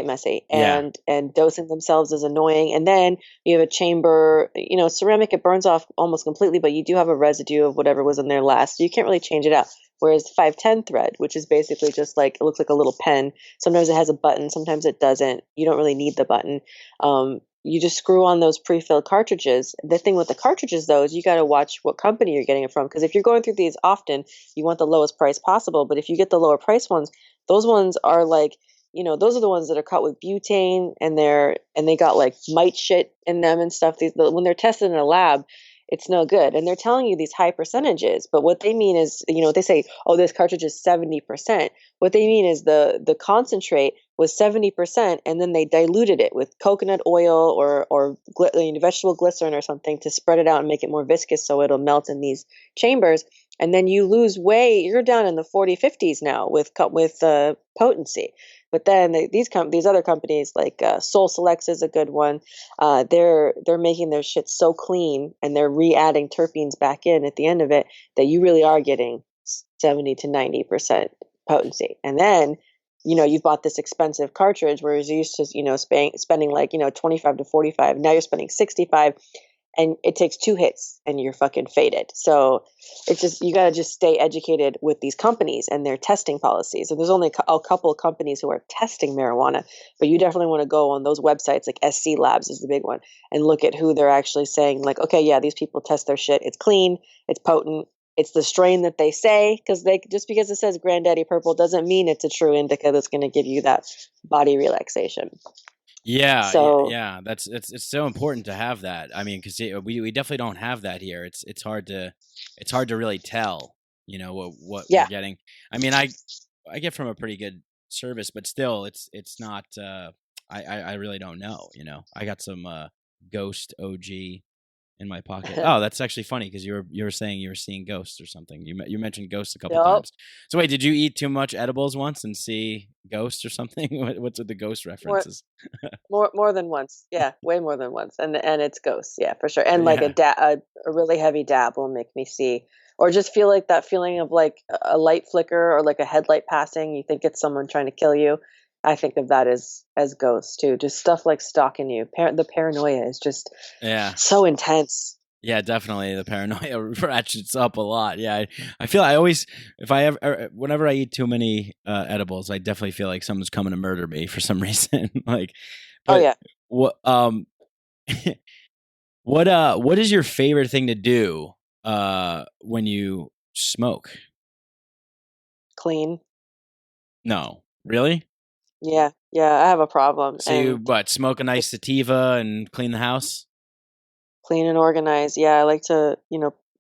messy, Yeah. and dosing themselves is annoying. And then you have a chamber, ceramic, it burns off almost completely, but you do have a residue of whatever was in there last. So you can't really change it out. Whereas 510 thread, which is basically just like, it looks like a little pen. Sometimes it has a button, sometimes it doesn't. You don't really need the button. You just screw on those pre-filled cartridges. The thing with the cartridges, though, is you got to watch what company you're getting it from. Because if you're going through these often, you want the lowest price possible. But if you get the lower price ones, those ones are like, those are the ones that are cut with butane, and they got like mite shit in them and stuff. When they're tested in a lab, it's no good. And they're telling you these high percentages, but what they mean is, they say, oh, this cartridge is 70%. What they mean is the concentrate was 70%, and then they diluted it with coconut oil or vegetable glycerin or something to spread it out and make it more viscous so it'll melt in these chambers. And then you lose weight. You're down in the 40, 50s now with potency. But then these other companies like Soul Selects is a good one. They're making their shit so clean, and they're re-adding terpenes back in at the end of it, that you really are getting 70 to 90% potency. And then you've bought this expensive cartridge, whereas you used to spending like 25 to 45. Now you're spending 65. And it takes 2 hits and you're fucking faded. So it's just, you got to just stay educated with these companies and their testing policies. And there's only a couple of companies who are testing marijuana, but you definitely want to go on those websites, like SC Labs is the big one, and look at who they're actually saying, like, okay, yeah, these people test their shit. It's clean, it's potent, it's the strain that they say, because just because it says Granddaddy Purple doesn't mean it's a true indica that's going to give you that body relaxation. Yeah, So yeah, it's so important to have that. I mean, because we definitely don't have that here. It's hard to really tell, what yeah. we're getting. I mean, I get from a pretty good service, but still, it's not. I really don't know. I got some Ghost OG in my pocket. Oh, that's actually funny, because you were saying you were seeing ghosts or something. You mentioned ghosts a couple times. So wait, did you eat too much edibles once and see ghosts or something? What's with the ghost references? More than once, yeah, way more than once, and it's ghosts, yeah, for sure. And like a really heavy dab will make me see, or just feel like that feeling of like a light flicker or like a headlight passing. You think it's someone trying to kill you. I think of that as ghosts too. Just stuff like stalking you. The paranoia is just so intense. Yeah, definitely. The paranoia ratchets up a lot. Yeah, I feel whenever I eat too many edibles, I definitely feel like someone's coming to murder me for some reason. Like, oh yeah. What is your favorite thing to do when you smoke? Clean. No, really? Yeah, I have a problem. So you smoke a nice sativa and clean the house? Clean and organized. Yeah, I like to,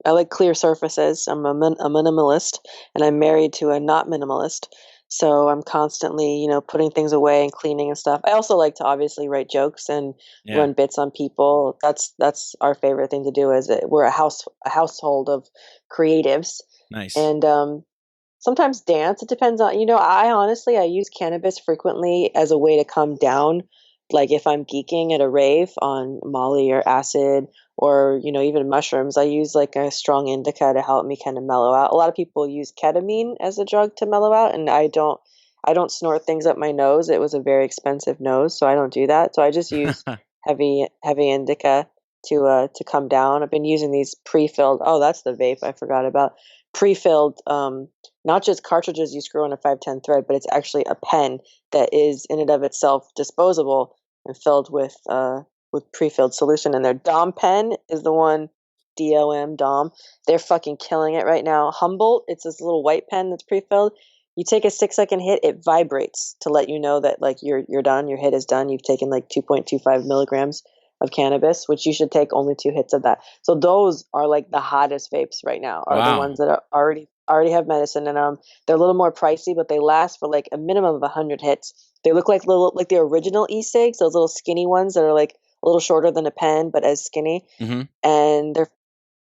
I like clear surfaces. I'm a minimalist, and I'm married to a not minimalist. So I'm constantly, putting things away and cleaning and stuff. I also like to obviously write jokes and run bits on people. That's our favorite thing to do. We're a household of creatives. Nice. And sometimes dance. It depends on, I use cannabis frequently as a way to come down. Like if I'm geeking at a rave on Molly or acid or, even mushrooms, I use like a strong indica to help me kind of mellow out. A lot of people use ketamine as a drug to mellow out, and I don't snort things up my nose. It was a very expensive nose, so I don't do that. So I just use heavy indica to come down. I've been using these pre-filled. Oh, that's the vape I forgot about. Pre-filled, not just cartridges you screw on a 510 thread, but it's actually a pen that is in and of itself disposable and filled with pre-filled solution in there. Dom pen is the one, DOM, DOM. They're fucking killing it right now. Humboldt, it's this little white pen that's pre-filled. You take a 6-second hit, it vibrates to let you know that like you're done, your hit is done. You've taken like 2.25 milligrams of cannabis, which you should take only 2 hits of that. So those are like the hottest vapes right now, are the Wow. ones that are already have medicine in them. They're a little more pricey, but they last for like a minimum of 100 hits. They look like the original e-cigs, those little skinny ones that are like a little shorter than a pen, but as skinny. Mm-hmm. And they're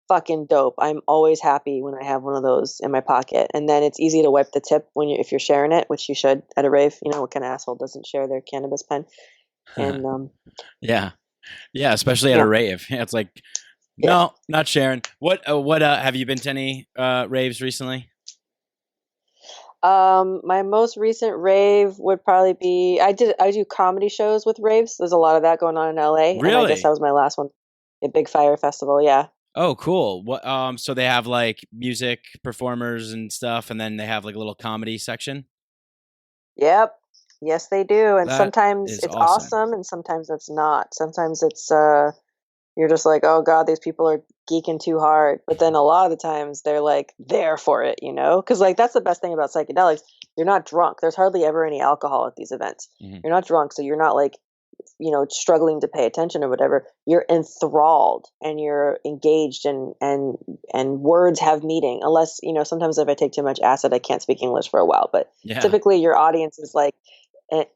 fucking dope. I'm always happy when I have one of those in my pocket. And then it's easy to wipe the tip if you're sharing it, which you should at a rave. You know, what kind of asshole doesn't share their cannabis pen? And Yeah, especially at a rave. Yeah, it's like, no, not sharing. What have you been to any raves recently? My most recent rave would probably be I do comedy shows with raves. There's a lot of that going on in LA. Really? And I guess that was my last one. A Big Fire Festival, yeah. Oh, cool. What so they have like music performers and stuff, and then they have like a little comedy section? Yep. Yes, they do. And That sometimes is it's awesome. awesome and sometimes it's not. Sometimes it's you're just like, oh God, these people are geeking too hard. But then a lot of the times they're like there for it, Because like that's the best thing about psychedelics. You're not drunk. There's hardly ever any alcohol at these events. Mm-hmm. You're not drunk, so you're not like, struggling to pay attention or whatever. You're enthralled and you're engaged and words have meaning. Unless, sometimes if I take too much acid, I can't speak English for a while. But typically your audience is like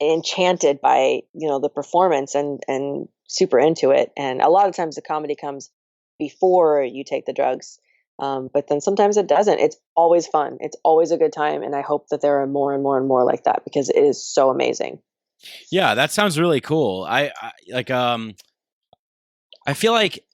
enchanted by, the performance and super into it. And a lot of times the comedy comes before you take the drugs. But then sometimes it doesn't. It's always fun. It's always a good time. And I hope that there are more and more and more like that because it is so amazing. Yeah, that sounds really cool. I feel like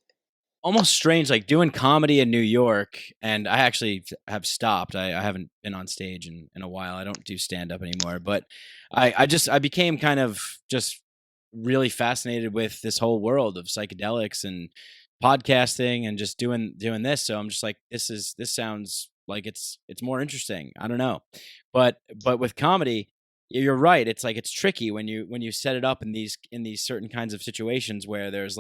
almost strange, like doing comedy in New York, and I actually have stopped. I haven't been on stage in a while. I don't do stand up anymore, but I became kind of just really fascinated with this whole world of psychedelics and podcasting and just doing this. So I'm just like, this sounds like it's more interesting. I don't know, but with comedy, you're right. It's like it's tricky when you set it up in these certain kinds of situations where there's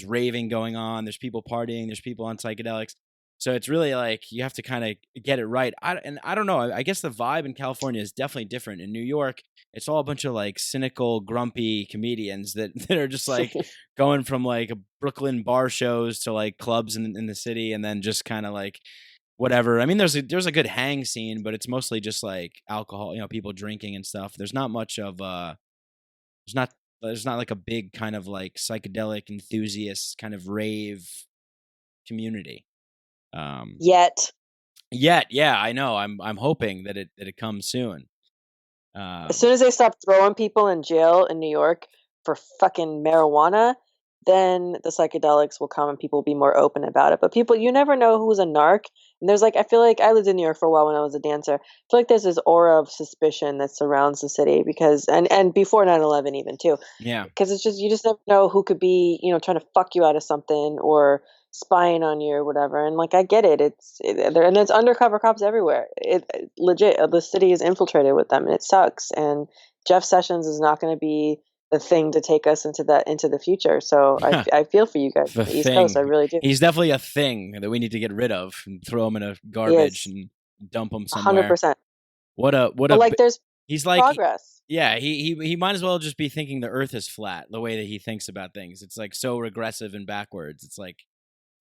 raving going on, there's people partying, there's people on psychedelics. So it's really like you have to kind of get it right. I don't know. I guess the vibe in California is definitely different. In New York, it's all a bunch of like cynical, grumpy comedians that are just like going from like Brooklyn bar shows to like clubs in the city, and then just kind of like whatever. I mean, there's a good hang scene, but it's mostly just like alcohol, people drinking and stuff. There's not much of there's not like a big kind of like psychedelic enthusiast kind of rave community. Yet, yeah, I know. I'm hoping that it comes soon. As soon as they stop throwing people in jail in New York for fucking marijuana, then the psychedelics will come and people will be more open about it. But people, you never know who's a narc. And there's like, I feel like I lived in New York for a while when I was a dancer. I feel like there's this aura of suspicion that surrounds the city because, and before 9/11 even too. Yeah. Because it's just, you just never know who could be, trying to fuck you out of something or spying on you or whatever. And like, I get it. And it's undercover cops everywhere. Legit, the city is infiltrated with them and it sucks. And Jeff Sessions is not going to be the thing to take us into the future. So I feel for you guys on the East Coast. I really do. He's definitely a thing that we need to get rid of and throw him in a garbage and dump him somewhere. 100%. There's he's like progress. He might as well just be thinking the earth is flat, the way that he thinks about things. It's like so regressive and backwards. It's like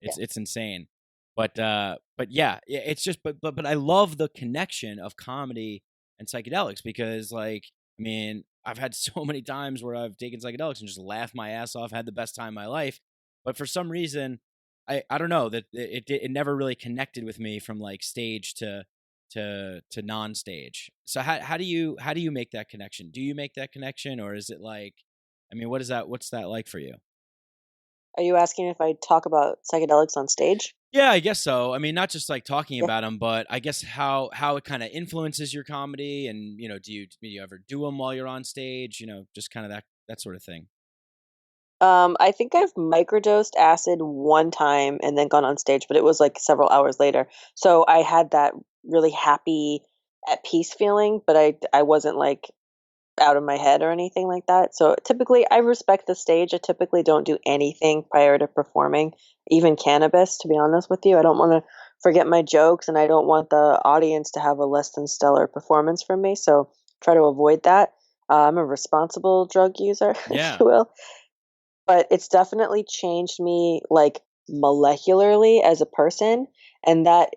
it's insane. But yeah, it's just but I love the connection of comedy and psychedelics because like, I mean, I've had so many times where I've taken psychedelics and just laughed my ass off, had the best time of my life. But for some reason, I don't know, that it never really connected with me from like stage to non-stage. So how do you make that connection? Do you make that connection, or is it like, I mean, what's that like for you? Are you asking if I talk about psychedelics on stage? Yeah, I guess so. I mean, not just like talking about them, but I guess how it kind of influences your comedy, and do you ever do them while you're on stage? Just kind of that sort of thing. I think I've microdosed acid one time and then gone on stage, but it was like several hours later. So I had that really happy, at peace feeling, but I wasn't like out of my head or anything like that. So typically I respect the stage. I typically don't do anything prior to performing, even cannabis, to be honest with you. I don't want to forget my jokes, and I don't want the audience to have a less than stellar performance from me. So try to avoid that. I'm a responsible drug user, if Yeah. you will. But it's definitely changed me like molecularly as a person. And that,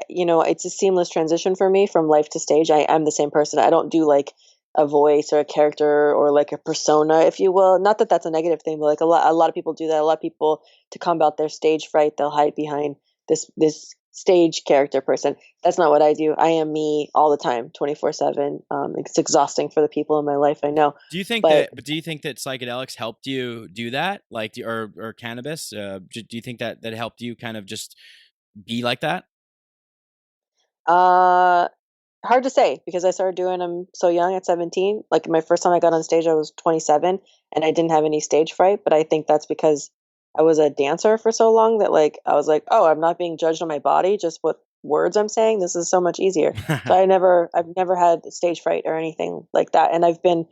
it's a seamless transition for me from life to stage. I'm the same person. I don't do like a voice or a character or like a persona, if you will. Not that that's a negative thing, but like a lot of people do that. A lot of people, to combat their stage fright, they'll hide behind this stage character person. That's not what I do. I am me all the time, 24/7. It's exhausting for the people in my life, I know. Do you think But that? Do you think that psychedelics helped you do that, like, or cannabis? Do you think that helped you kind of just be like that? uh hard to say, because I started doing them so young at 17. Like my first time I got on stage, I was 27, and I didn't have any stage fright. But I think that's because I was a dancer for so long that like I was like, oh, I'm not being judged on my body, just what words I'm saying. This is so much easier. So I've never had stage fright or anything like that. And I've been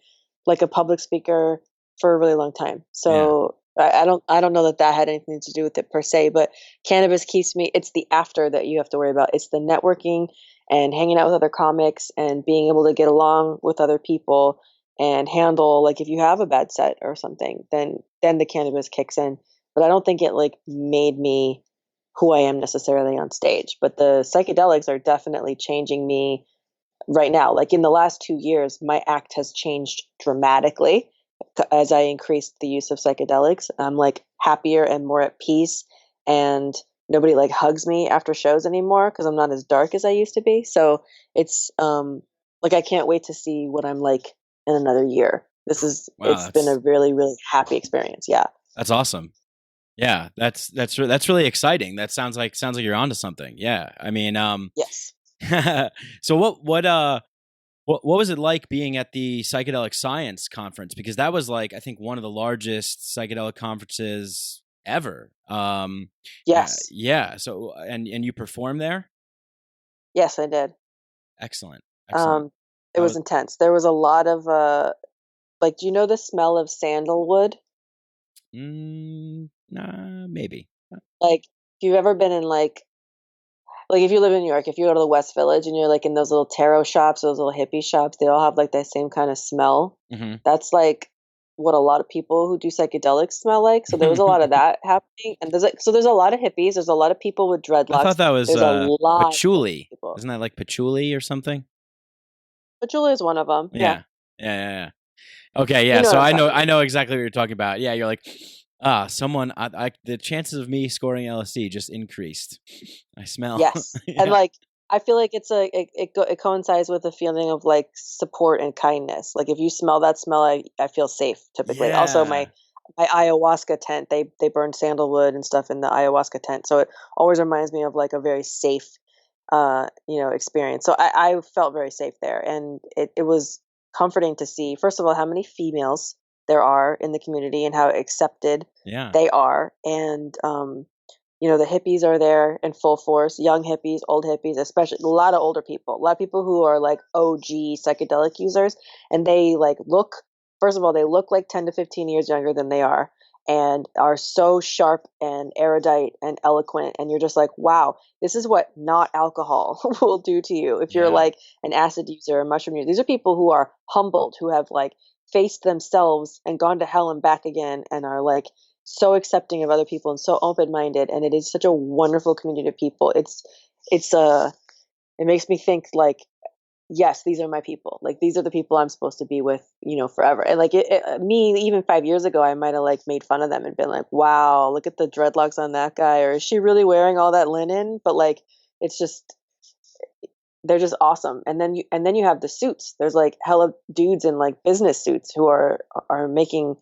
like a public speaker for a really long time. Yeah. So I don't know that that had anything to do with it per se, but cannabis keeps me, it's the after that you have to worry about. It's the networking and hanging out with other comics and being able to get along with other people and handle, like, if you have a bad set or something, then the cannabis kicks in. But I don't think it like made me who I am necessarily on stage. But the psychedelics are definitely changing me right now. Like in the last 2 years, my act has changed dramatically as I increased the use of psychedelics. I'm like happier and more at peace, and nobody like hugs me after shows anymore because I'm not as dark as I used to be. So it's like I can't wait to see what I'm like in another year. Wow, It's been a really, really happy experience. Yeah. that's awesome. Yeah, that's really exciting. That sounds like you're onto something. Yeah, I mean, Yes. so what was it like being at the psychedelic science conference? Because that was like, I think, one of the largest psychedelic conferences ever. Yes. Yeah. So and you performed there? Yes, I did. Excellent. Excellent. Um, it That was was intense. There was a lot of like, do you know the smell of sandalwood? maybe. Like, if you've ever been in like if you live in New York, if you go to the West Village and you're like in those little tarot shops, those little hippie shops, they all have like that same kind of smell. Mhm. That's like what a lot of people who do psychedelics smell like. So there was a lot of that happening, and there's a lot of hippies. There's a lot of people with I dreadlocks. thought that was There's a lot of patchouli. people. Isn't that like patchouli or something? But Julia is one of them. Yeah, Yeah. Yeah. Okay, you yeah. know So what I'm talking I know exactly what you're talking about. Yeah, you're like, someone. The chances of me scoring LSD just increased. I smell. Yes, and Yeah, like I feel like it coincides with a feeling of like support and kindness. Like if you smell that smell, I feel safe typically. Also, yeah, my ayahuasca tent, they burn sandalwood and stuff in the ayahuasca tent, so it always reminds me of like a very safe, experience. So I felt very safe there, and it was comforting to see, first of all, how many females there are in the community and how accepted yeah, they are, and the hippies are there in full force, young hippies, old hippies, especially a lot of older people, a lot of people who are like OG psychedelic users. And they like look, first of all, they look like 10 to 15 years younger than they and are so sharp and erudite and eloquent. And you're just like, wow, this is what not alcohol will do to you. If you're yeah, like an acid user, a mushroom user, these are people who are humbled, who have like faced themselves and gone to hell and back again, and are like so accepting of other people and so open-minded. And it is such a wonderful community of people. It makes me think like, yes, these are my people. Like these are the people I'm supposed to be with, forever. And like me, even 5 years ago, I might have like made fun of them and been like, wow, look at the dreadlocks on that guy, or is she really wearing all that linen? But like, it's just, they're just awesome. And then you have the suits. There's like hella dudes in like business suits who are making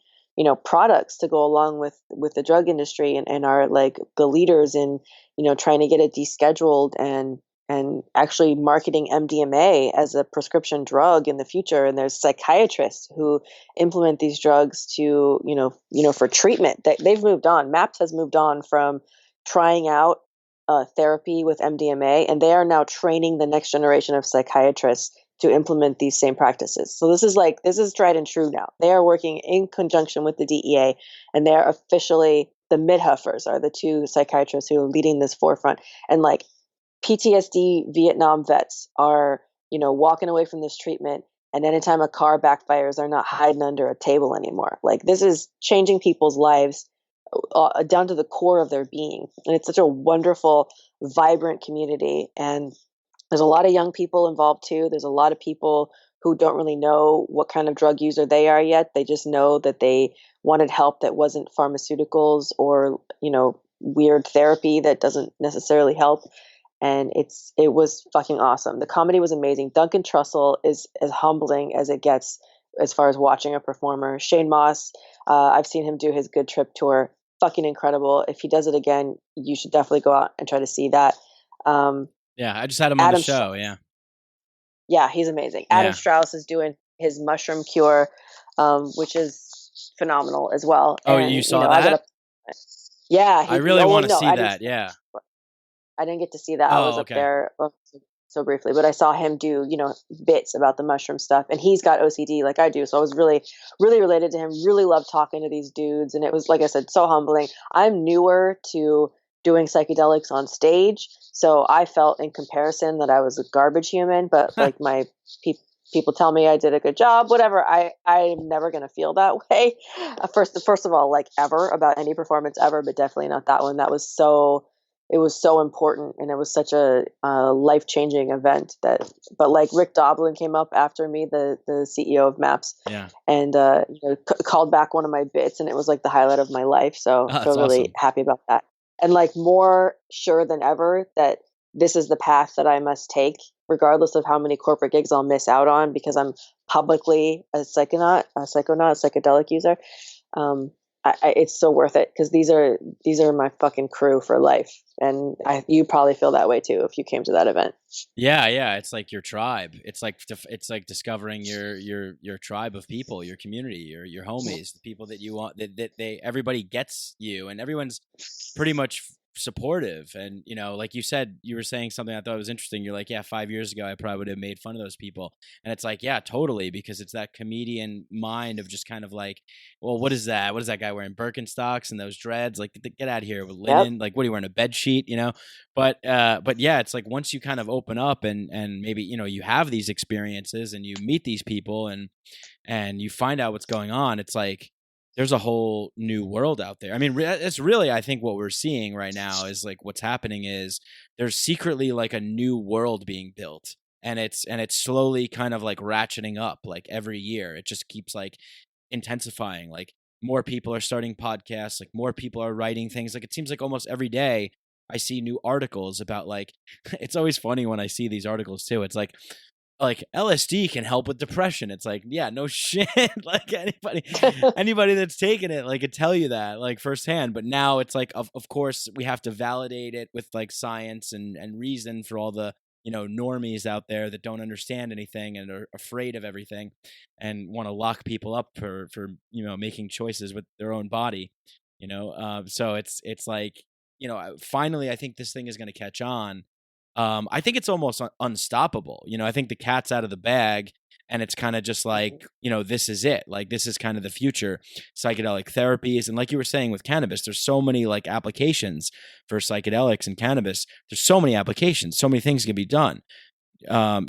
products to go along with the drug industry, and are like the leaders in trying to get it descheduled and actually marketing MDMA as a prescription drug in the future. And there's psychiatrists who implement these drugs to for treatment. They've moved on. MAPS has moved on from trying out therapy with MDMA, and they are now training the next generation of psychiatrists to implement these same practices. So this is tried and true now. They are working in conjunction with the DEA, and they are officially, the Midhuffers are the two psychiatrists who are leading this forefront. And like PTSD Vietnam vets are, walking away from this treatment, and anytime a car backfires, they're not hiding under a table anymore. Like, this is changing people's lives down to the core of their being. And it's such a wonderful, vibrant community. And there's a lot of young people involved too. There's a lot of people who don't really know what kind of drug user they are yet. They just know that they wanted help that wasn't pharmaceuticals or, weird therapy that doesn't necessarily help. And it was fucking awesome. The comedy was amazing. Duncan Trussell is as humbling as it gets as far as watching a performer. Shane Moss, I've seen him do his Good Trip tour. Fucking incredible. If he does it again, you should definitely go out and try to see that. Yeah, I just had him on the show. Yeah. Yeah, he's amazing. Adam Strauss is doing his mushroom cure, which is phenomenal as well. Oh, and, you saw that? Yeah. I really want to see that. Yeah. I didn't get to see that. I was up there so briefly, but I saw him do, bits about the mushroom stuff, and he's got OCD like I do. So I was really, really related to him, really loved talking to these dudes. And it was, like I said, so humbling. I'm newer to doing psychedelics on stage, so I felt in comparison that I was a garbage human, but like my people tell me I did a good job, whatever. I'm never going to feel that way. First of all, like ever about any performance ever, but definitely not that one. It was so important, and it was such a life-changing event but like Rick Doblin came up after me, the CEO of MAPS, and called back one of my bits, and it was like the highlight of my life. So I feel really awesome. Happy about that. And like more sure than ever that this is the path that I must take, regardless of how many corporate gigs I'll miss out on, because I'm publicly a psychedelic user. It's so worth it, because these are my fucking crew for life, and you probably feel that way too if you came to that event. Yeah, it's like your tribe. It's like discovering your tribe of people, your community, your homies, the people that you want. That everybody gets you, and everyone's pretty much supportive. And like you said, you were saying something I thought was interesting. You're like, 5 years ago I probably would have made fun of those people, and it's like, yeah, totally, because it's that comedian mind of just kind of like, well, what is that guy wearing Birkenstocks and those dreads, like, get out of here with linen. Like, what are you wearing, a bed sheet, but yeah, it's like once you kind of open up and maybe you have these experiences and you meet these people and you find out what's going on, it's like there's a whole new world out there. I mean, it's really, I think what we're seeing right now is like what's happening is there's secretly like a new world being built, and it's slowly kind of like ratcheting up. Like every year, it just keeps like intensifying. Like more people are starting podcasts, like more people are writing things. Like it seems like almost every day I see new articles about like, it's always funny when I see these articles too. It's like LSD can help with depression. It's like, yeah, no shit. Like anybody that's taken it, like, could tell you that like firsthand. But now it's like, of course we have to validate it with like science and reason for all the, normies out there that don't understand anything and are afraid of everything and want to lock people up for making choices with their own body, so it's like, finally I think this thing is going to catch on. I think it's almost unstoppable. I think the cat's out of the bag, and it's kind of just like, this is it. Like, this is kind of the future. Psychedelic therapies. And like you were saying with cannabis, there's so many like applications for psychedelics and cannabis. There's so many applications, so many things can be done.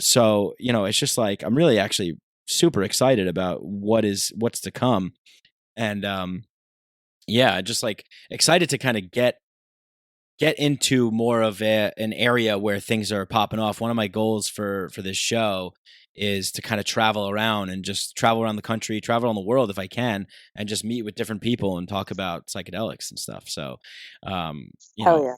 So, it's just like, I'm really actually super excited about what's to come. And, just like excited to kind of get into more of an area where things are popping off. One of my goals for this show is to kind of travel around and just travel around the country, travel around the world if I can, and just meet with different people and talk about psychedelics and stuff. So, I'm real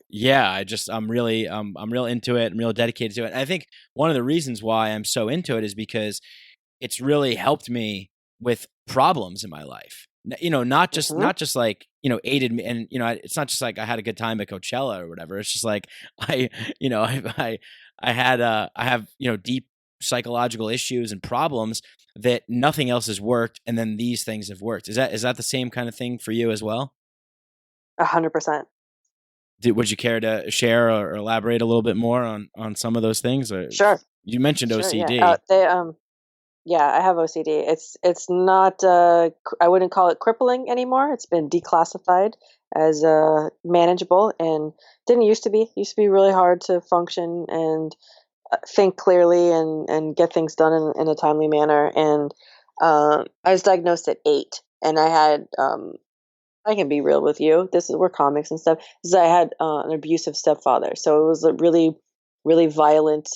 into it. I'm real dedicated to it. And I think one of the reasons why I'm so into it is because it's really helped me with problems in my life. Not just like, aided me. And, it's not just like I had a good time at Coachella or whatever. It's just like, I have, deep psychological issues and problems that nothing else has worked. And then these things have worked. Is that the same kind of thing for you as well? 100%. Would you care to share or elaborate a little bit more on some of those things? Or? Sure. You mentioned Sure, OCD. yeah. Yeah, I have OCD. It's not I wouldn't call it crippling anymore. It's been declassified as manageable, and didn't used to be. It used to be really hard to function and think clearly and get things done in a timely manner. And I was diagnosed at 8, and I had I can be real with you. We're comics and stuff. I had an abusive stepfather, so it was a really, really violent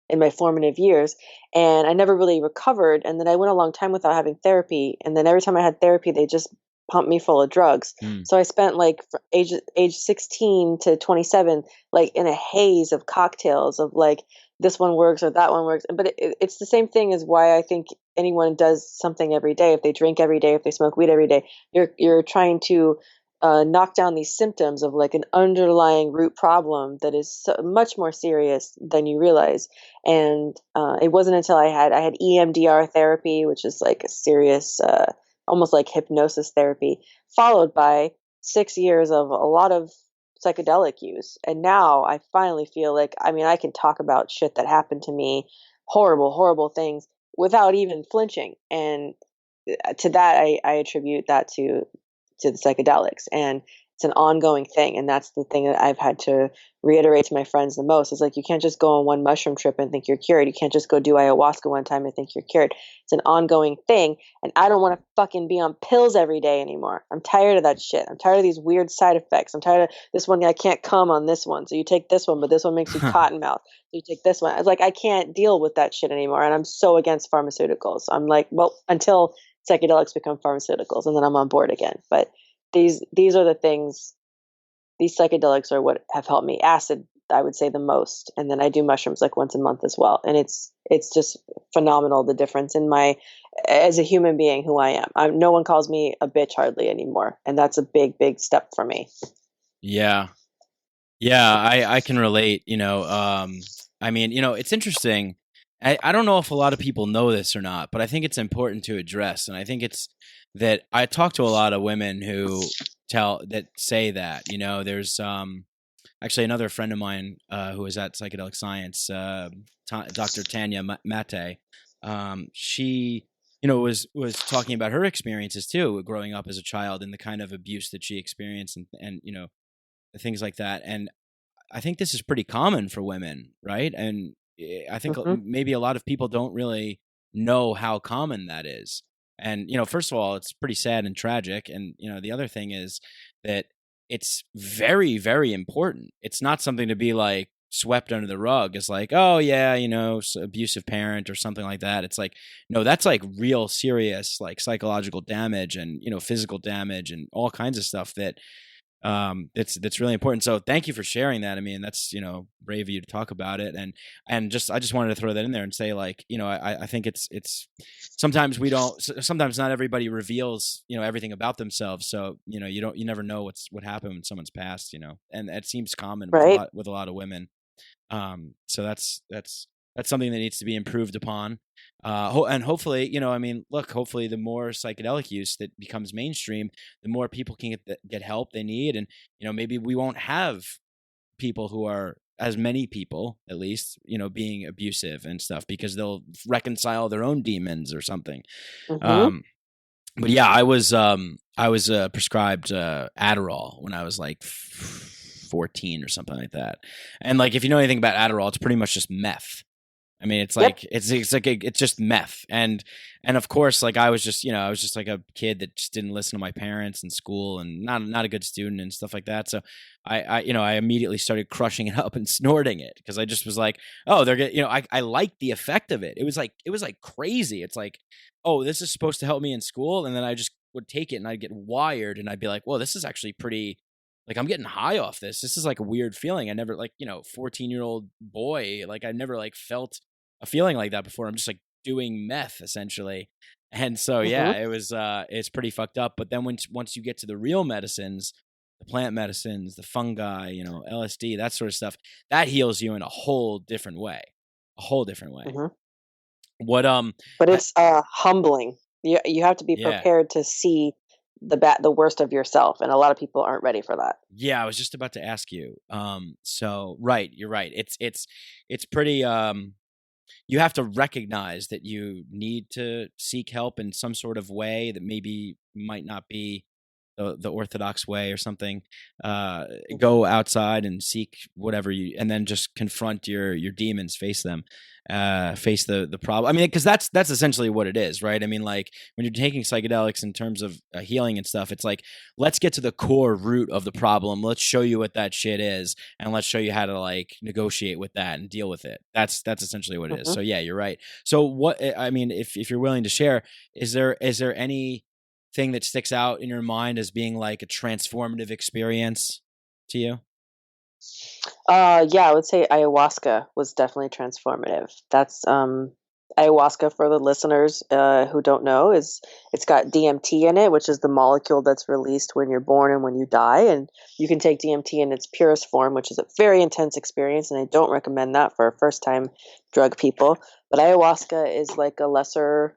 in my formative years, and I never really recovered. And then I went a long time without having therapy, and then every time I had therapy, they just pumped me full of drugs. Mm. So I spent like age 16 to 27, like in a haze of cocktails of like this one works or that one works. But it's the same thing as why I think anyone does something every day. If they drink every day, if they smoke weed every day, you're trying to knock down these symptoms of like an underlying root problem that is so much more serious than you realize. And it wasn't until I had EMDR therapy, which is like a serious, almost like hypnosis therapy, followed by 6 years of a lot of psychedelic use. And now I finally feel like, I mean, I can talk about shit that happened to me, horrible, horrible things, without even flinching. And to that, I attribute that to the psychedelics, and it's an ongoing thing. And that's the thing that I've had to reiterate to my friends the most, is like, you can't just go on one mushroom trip and think you're cured. You can't just go do ayahuasca one time and think you're cured. It's an ongoing thing, and I don't want to fucking be on pills every day anymore. I'm tired of that shit. I'm tired of these weird side effects. I'm tired of this one. I can't come on this one, so you take this one, but this one makes you cotton mouth, so you take this one. I was like, I can't deal with that shit anymore, and I'm so against pharmaceuticals. I'm like, well, until psychedelics become pharmaceuticals, and then I'm on board again. But these are the things. These psychedelics are what have helped me. Acid, I would say, the most, and then I do mushrooms like once a month as well. And it's just phenomenal, the difference in my, as a human being, who I am. No one calls me a bitch hardly anymore, and that's a big, big step for me. Yeah, I can relate. I mean, it's interesting. I don't know if a lot of people know this or not, but I think it's important to address. And I think it's that I talk to a lot of women who say that, there's actually another friend of mine who is at Psychedelic Science, Dr. Tanya Mate. She, was talking about her experiences too, growing up as a child and the kind of abuse that she experienced and things like that. And I think this is pretty common for women, right? And I think maybe a lot of people don't really know how common that is. And, first of all, it's pretty sad and tragic. And, the other thing is that it's very, very important. It's not something to be like swept under the rug. It's like, oh yeah, abusive parent or something like that. It's like, no, that's like real serious, like psychological damage and, physical damage and all kinds of stuff that that's really important. So thank you for sharing that. I mean, that's, brave of you to talk about it. And I just wanted to throw that in there and say, like, I think it's sometimes sometimes not everybody reveals, everything about themselves. So, you never know what happened in someone's past, and that seems common Right. with a lot of women. So that's something that needs to be improved upon. And hopefully, hopefully the more psychedelic use that becomes mainstream, the more people can get help they need. And, maybe we won't have people who are, as many people at least, being abusive and stuff, because they'll reconcile their own demons or something. But yeah, I was prescribed Adderall when I was like 14 or something like that. And like, if you know anything about Adderall, it's pretty much just meth. I mean, it's like, it's just meth. And of course, like I was just like a kid that just didn't listen to my parents in school and not a good student and stuff like that. So I immediately started crushing it up and snorting it, because I just was like, oh, they're getting, I liked the effect of it. It was like crazy. It's like, oh, this is supposed to help me in school. And then I just would take it and I'd get wired and I'd be like, well, this is actually pretty, like, I'm getting high off this. This is like a weird feeling. I never, like, 14-year-old boy, like I never like felt a feeling like that before. I'm just like doing meth essentially. And so, yeah, it was, it's pretty fucked up. But then once you get to the real medicines, the plant medicines, the fungi, LSD, that sort of stuff, that heals you in a whole different way. What, but it's humbling. You have to be prepared to see the worst of yourself, and a lot of people aren't ready for that. Yeah, I was just about to ask you. So right, you're right. It's pretty you have to recognize that you need to seek help in some sort of way that maybe might not be the orthodox way or something. Go outside and seek whatever and then just confront your demons, face them, face the problem. I mean, because that's essentially what it is, right? I mean, like when you're taking psychedelics in terms of healing and stuff, it's like, let's get to the core root of the problem. Let's show you what that shit is, and let's show you how to like negotiate with that and deal with it. That's essentially what it is. So yeah, you're right. So what, I mean, if you're willing to share, is there any thing that sticks out in your mind as being like a transformative experience to you? Yeah, I would say ayahuasca was definitely transformative. That's ayahuasca, for the listeners who don't know, it's got DMT in it, which is the molecule that's released when you're born and when you die. And you can take DMT in its purest form, which is a very intense experience, and I don't recommend that for first time drug people. But ayahuasca is like a lesser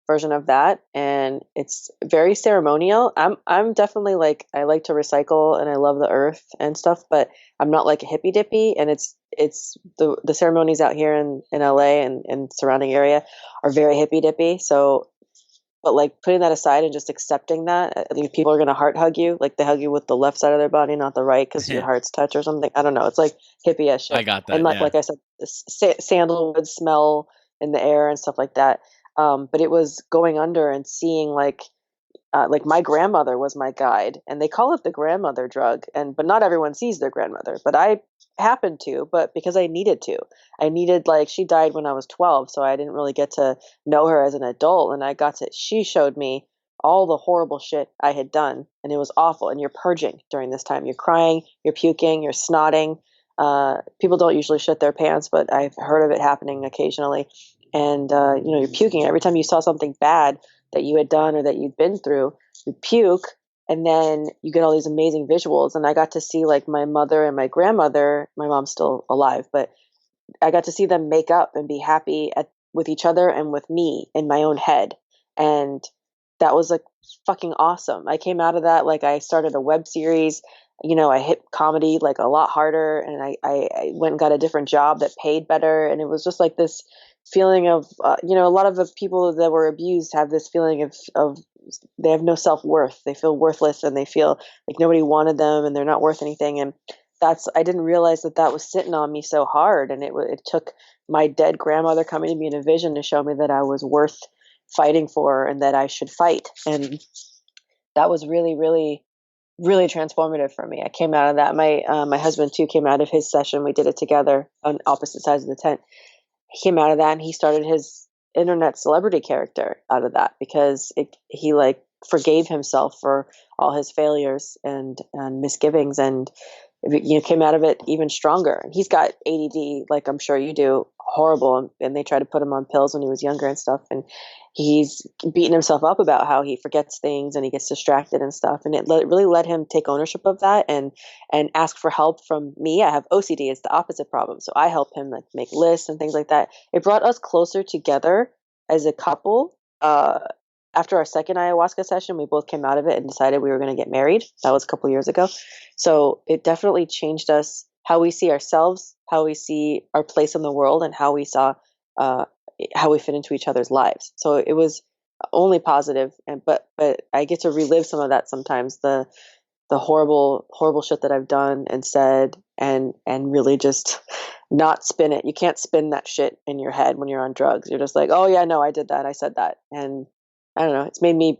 version of that, and it's very ceremonial. I'm definitely like, I like to recycle and I love the earth and stuff, but I'm not like a hippy dippy. And it's the ceremonies out here in LA and surrounding area are very hippy dippy. So, but like putting that aside and just accepting that, I think people are going to heart hug you, like they hug you with the left side of their body, not the right, because your hearts touch or something. I don't know. It's like hippie ass shit. I got that. And like I said, the sandalwood smell in the air and stuff like that. But it was going under and seeing like my grandmother was my guide, and they call it the grandmother drug. But not everyone sees their grandmother, but I happened to, but because I needed to. Like, she died when I was 12, so I didn't really get to know her as an adult. And she showed me all the horrible shit I had done, and it was awful. And you're purging during this time. You're crying, you're puking, you're snotting. People don't usually shit their pants, but I've heard of it happening occasionally. And you're puking every time you saw something bad that you had done or that you'd been through. You puke, and then you get all these amazing visuals. And I got to see like my mother and my grandmother. My mom's still alive, but I got to see them make up and be happy with each other and with me in my own head. And that was like fucking awesome. I came out of that, like, I started a web series. I hit comedy like a lot harder, and I went and got a different job that paid better. And it was just like this feeling of, a lot of the people that were abused have this feeling of they have no self-worth. They feel worthless, and they feel like nobody wanted them, and they're not worth anything. And I didn't realize that was sitting on me so hard. And it took my dead grandmother coming to me in a vision to show me that I was worth fighting for and that I should fight. And that was really, really, really transformative for me. I came out of that. My husband too came out of his session. We did it together on opposite sides of the tent. He came out of that, and he started his internet celebrity character out of that, because he like forgave himself for all his failures and misgivings, and came out of it even stronger. And he's got ADD, like I'm sure you do, horrible, and they tried to put him on pills when he was younger and stuff. And he's beating himself up about how he forgets things and he gets distracted and stuff. And it really let him take ownership of that and ask for help from me. I have OCD; it's the opposite problem, so I help him like make lists and things like that. It brought us closer together as a couple. After our second ayahuasca session, we both came out of it and decided we were going to get married. That was a couple years ago. So it definitely changed us, how we see ourselves, how we see our place in the world, and how we saw how we fit into each other's lives. So it was only positive. But I get to relive some of that sometimes, the horrible shit that I've done and said, and really just not spin it. You can't spin that shit in your head when you're on drugs. You're just like, oh yeah, no, I did that. I said that. And I don't know. It's made me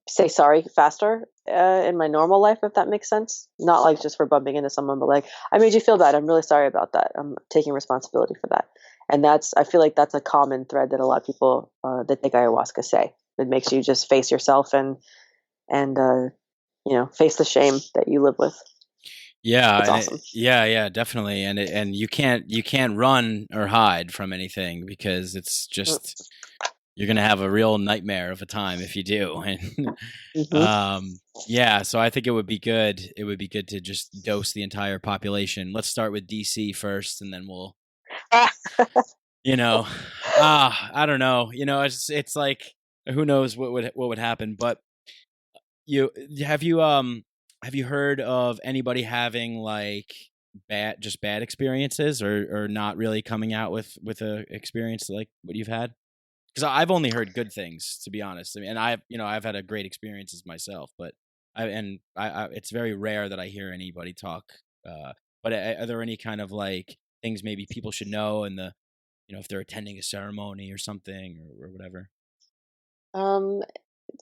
say sorry faster in my normal life, if that makes sense. Not like just for bumping into someone, but like, I made you feel bad. I'm really sorry about that. I'm taking responsibility for that. And I feel like that's a common thread that a lot of people that take ayahuasca say. It makes you just face yourself and face the shame that you live with. Yeah, it's awesome. Yeah, definitely. And you can't run or hide from anything, because it's just, you're going to have a real nightmare of a time if you do. And so I think it would be good to just dose the entire population. Let's start with DC first, and then we'll I don't know. It's like, who knows what would happen. But have you heard of anybody having like bad experiences, or not really coming out with a experience like what you've had? Because I've only heard good things, to be honest. I mean, and I've had a great experiences myself, but it's very rare that I hear anybody talk. But are there any kind of like things maybe people should know, and if they're attending a ceremony or something, or whatever? Um,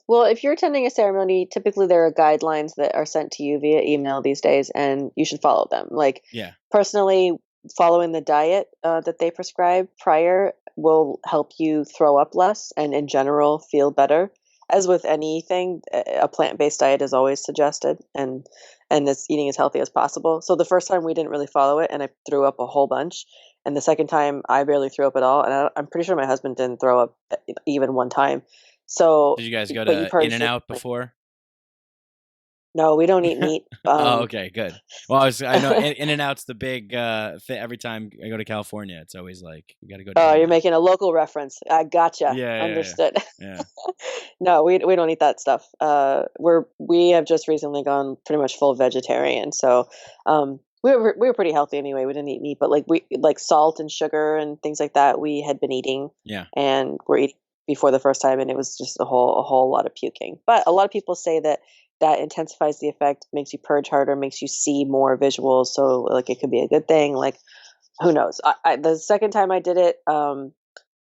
well, if you're attending a ceremony, typically there are guidelines that are sent to you via email these days, and you should follow them. Like, Yeah. personally, following the diet that they prescribe prior will help you throw up less and, in general, feel better. As with anything, a plant-based diet is always suggested, and this eating as healthy as possible. So the first time we didn't really follow it, and I threw up a whole bunch. And the second time, I barely threw up at all, and I'm pretty sure my husband didn't throw up even one time. So, Did you guys go but you to purged In-N-Out it. before? No, we don't eat meat. Oh, okay, good. Well, I know In-N-Out's the big every time I go to California, it's always like we got to go to Oh, you're In-N-Out. making a local reference. I gotcha. Yeah. Understood. Yeah. No, we don't eat that stuff. We have just recently gone pretty much full vegetarian. So, we were pretty healthy anyway. We didn't eat meat, but like salt and sugar and things like that we had been eating. Yeah. And we're eating before the first time, and it was just a whole lot of puking. But a lot of people say that intensifies the effect, makes you purge harder, makes you see more visuals. So like it could be a good thing. Like, who knows? The second time I did it,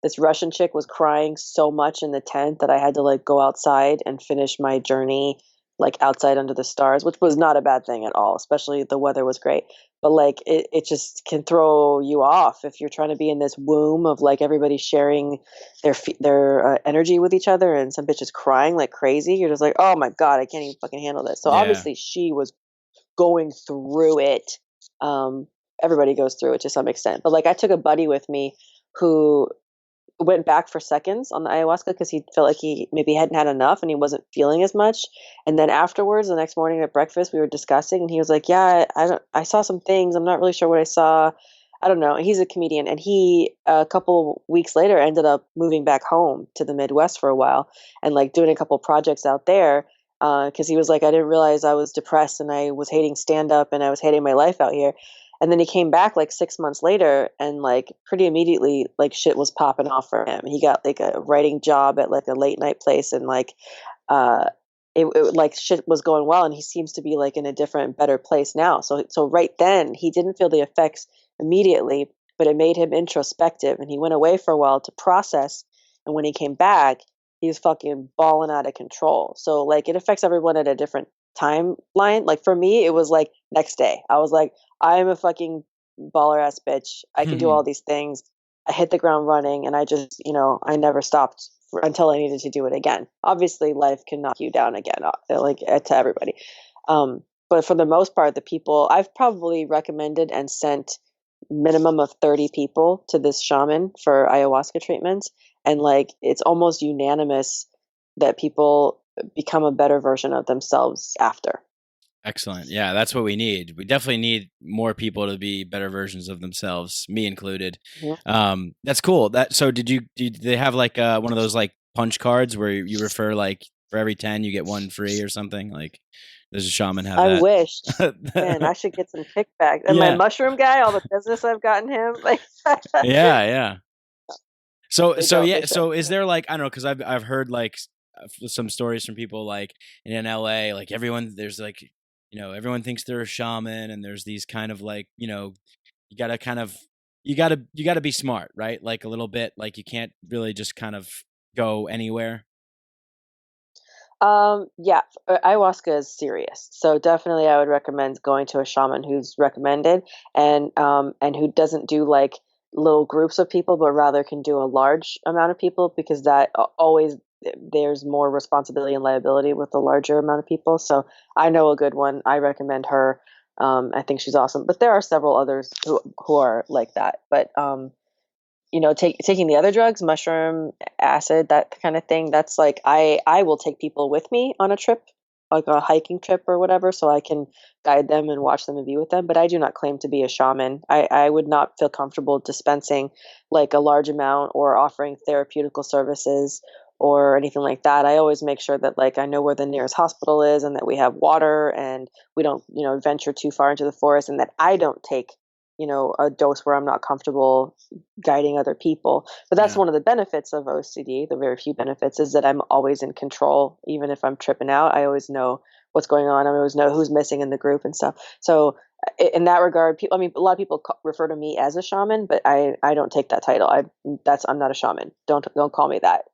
this Russian chick was crying so much in the tent that I had to like go outside and finish my journey like outside under the stars, which was not a bad thing at all, especially the weather was great. But like it just can throw you off if you're trying to be in this womb of like everybody sharing their energy with each other, and some bitch is crying like crazy. You're just like, oh my God, I can't even fucking handle this. So Yeah. obviously she was going through it. Everybody goes through it to some extent, but like I took a buddy with me who went back for seconds on the ayahuasca because he felt like he maybe hadn't had enough and he wasn't feeling as much. And then afterwards, the next morning at breakfast, we were discussing, and he was like, "Yeah, I saw some things. I'm not really sure what I saw. I don't know." He's a comedian, and he a couple weeks later ended up moving back home to the Midwest for a while and like doing a couple projects out there. Because he was like, I didn't realize I was depressed and I was hating stand up and I was hating my life out here. And then he came back like 6 months later, and like pretty immediately, like shit was popping off for him. He got like a writing job at like a late night place, and like uh, it like shit was going well, and he seems to be like in a different, better place now. So right then he didn't feel the effects immediately, but it made him introspective, and he went away for a while to process. And when he came back, he was fucking balling out of control. So like it affects everyone at a different timeline. Like for me, it was like next day. I was like, I'm a fucking baller ass bitch. I can do all these things. I hit the ground running, and I just, I never stopped until I needed to do it again. Obviously, life can knock you down again, to everybody. But for the most part, the people I've probably recommended and sent minimum of 30 people to this shaman for ayahuasca treatments. And like, it's almost unanimous that people become a better version of themselves after. Excellent. Yeah, that's what we need. We definitely need more people to be better versions of themselves, me included. Mm-hmm. That's cool. So did they have like one of those like punch cards where you refer like for every 10 you get one free or something? Like does a shaman have that? I wish. Man, I should get some kickback. And my mushroom guy, all the business I've gotten him, like yeah. So don't. So is there like, I don't know, because I've heard like some stories from people like in LA, like there's like, everyone thinks they're a shaman, and there's these kind of like, you gotta be smart, right? Like a little bit, like you can't really just kind of go anywhere. Yeah, ayahuasca is serious. So definitely I would recommend going to a shaman who's recommended, and who doesn't do like little groups of people, but rather can do a large amount of people, because that always there's more responsibility and liability with a larger amount of people. So I know a good one. I recommend her. I think she's awesome, but there are several others who are like that. But taking the other drugs, mushroom, acid, that kind of thing, that's like I will take people with me on a trip, like a hiking trip or whatever, so I can guide them and watch them and be with them. But I do not claim to be a shaman. I would not feel comfortable dispensing like a large amount or offering therapeutical services or anything like that. I always make sure that like I know where the nearest hospital is and that we have water and we don't, venture too far into the forest, and that I don't take, a dose where I'm not comfortable guiding other people. But that's Yeah. one of the benefits of OCD, the very few benefits, is that I'm always in control. Even if I'm tripping out, I always know what's going on. I always know who's missing in the group and stuff. So in that regard, a lot of people refer to me as a shaman, but I don't take that title. I'm not a shaman. Don't call me that.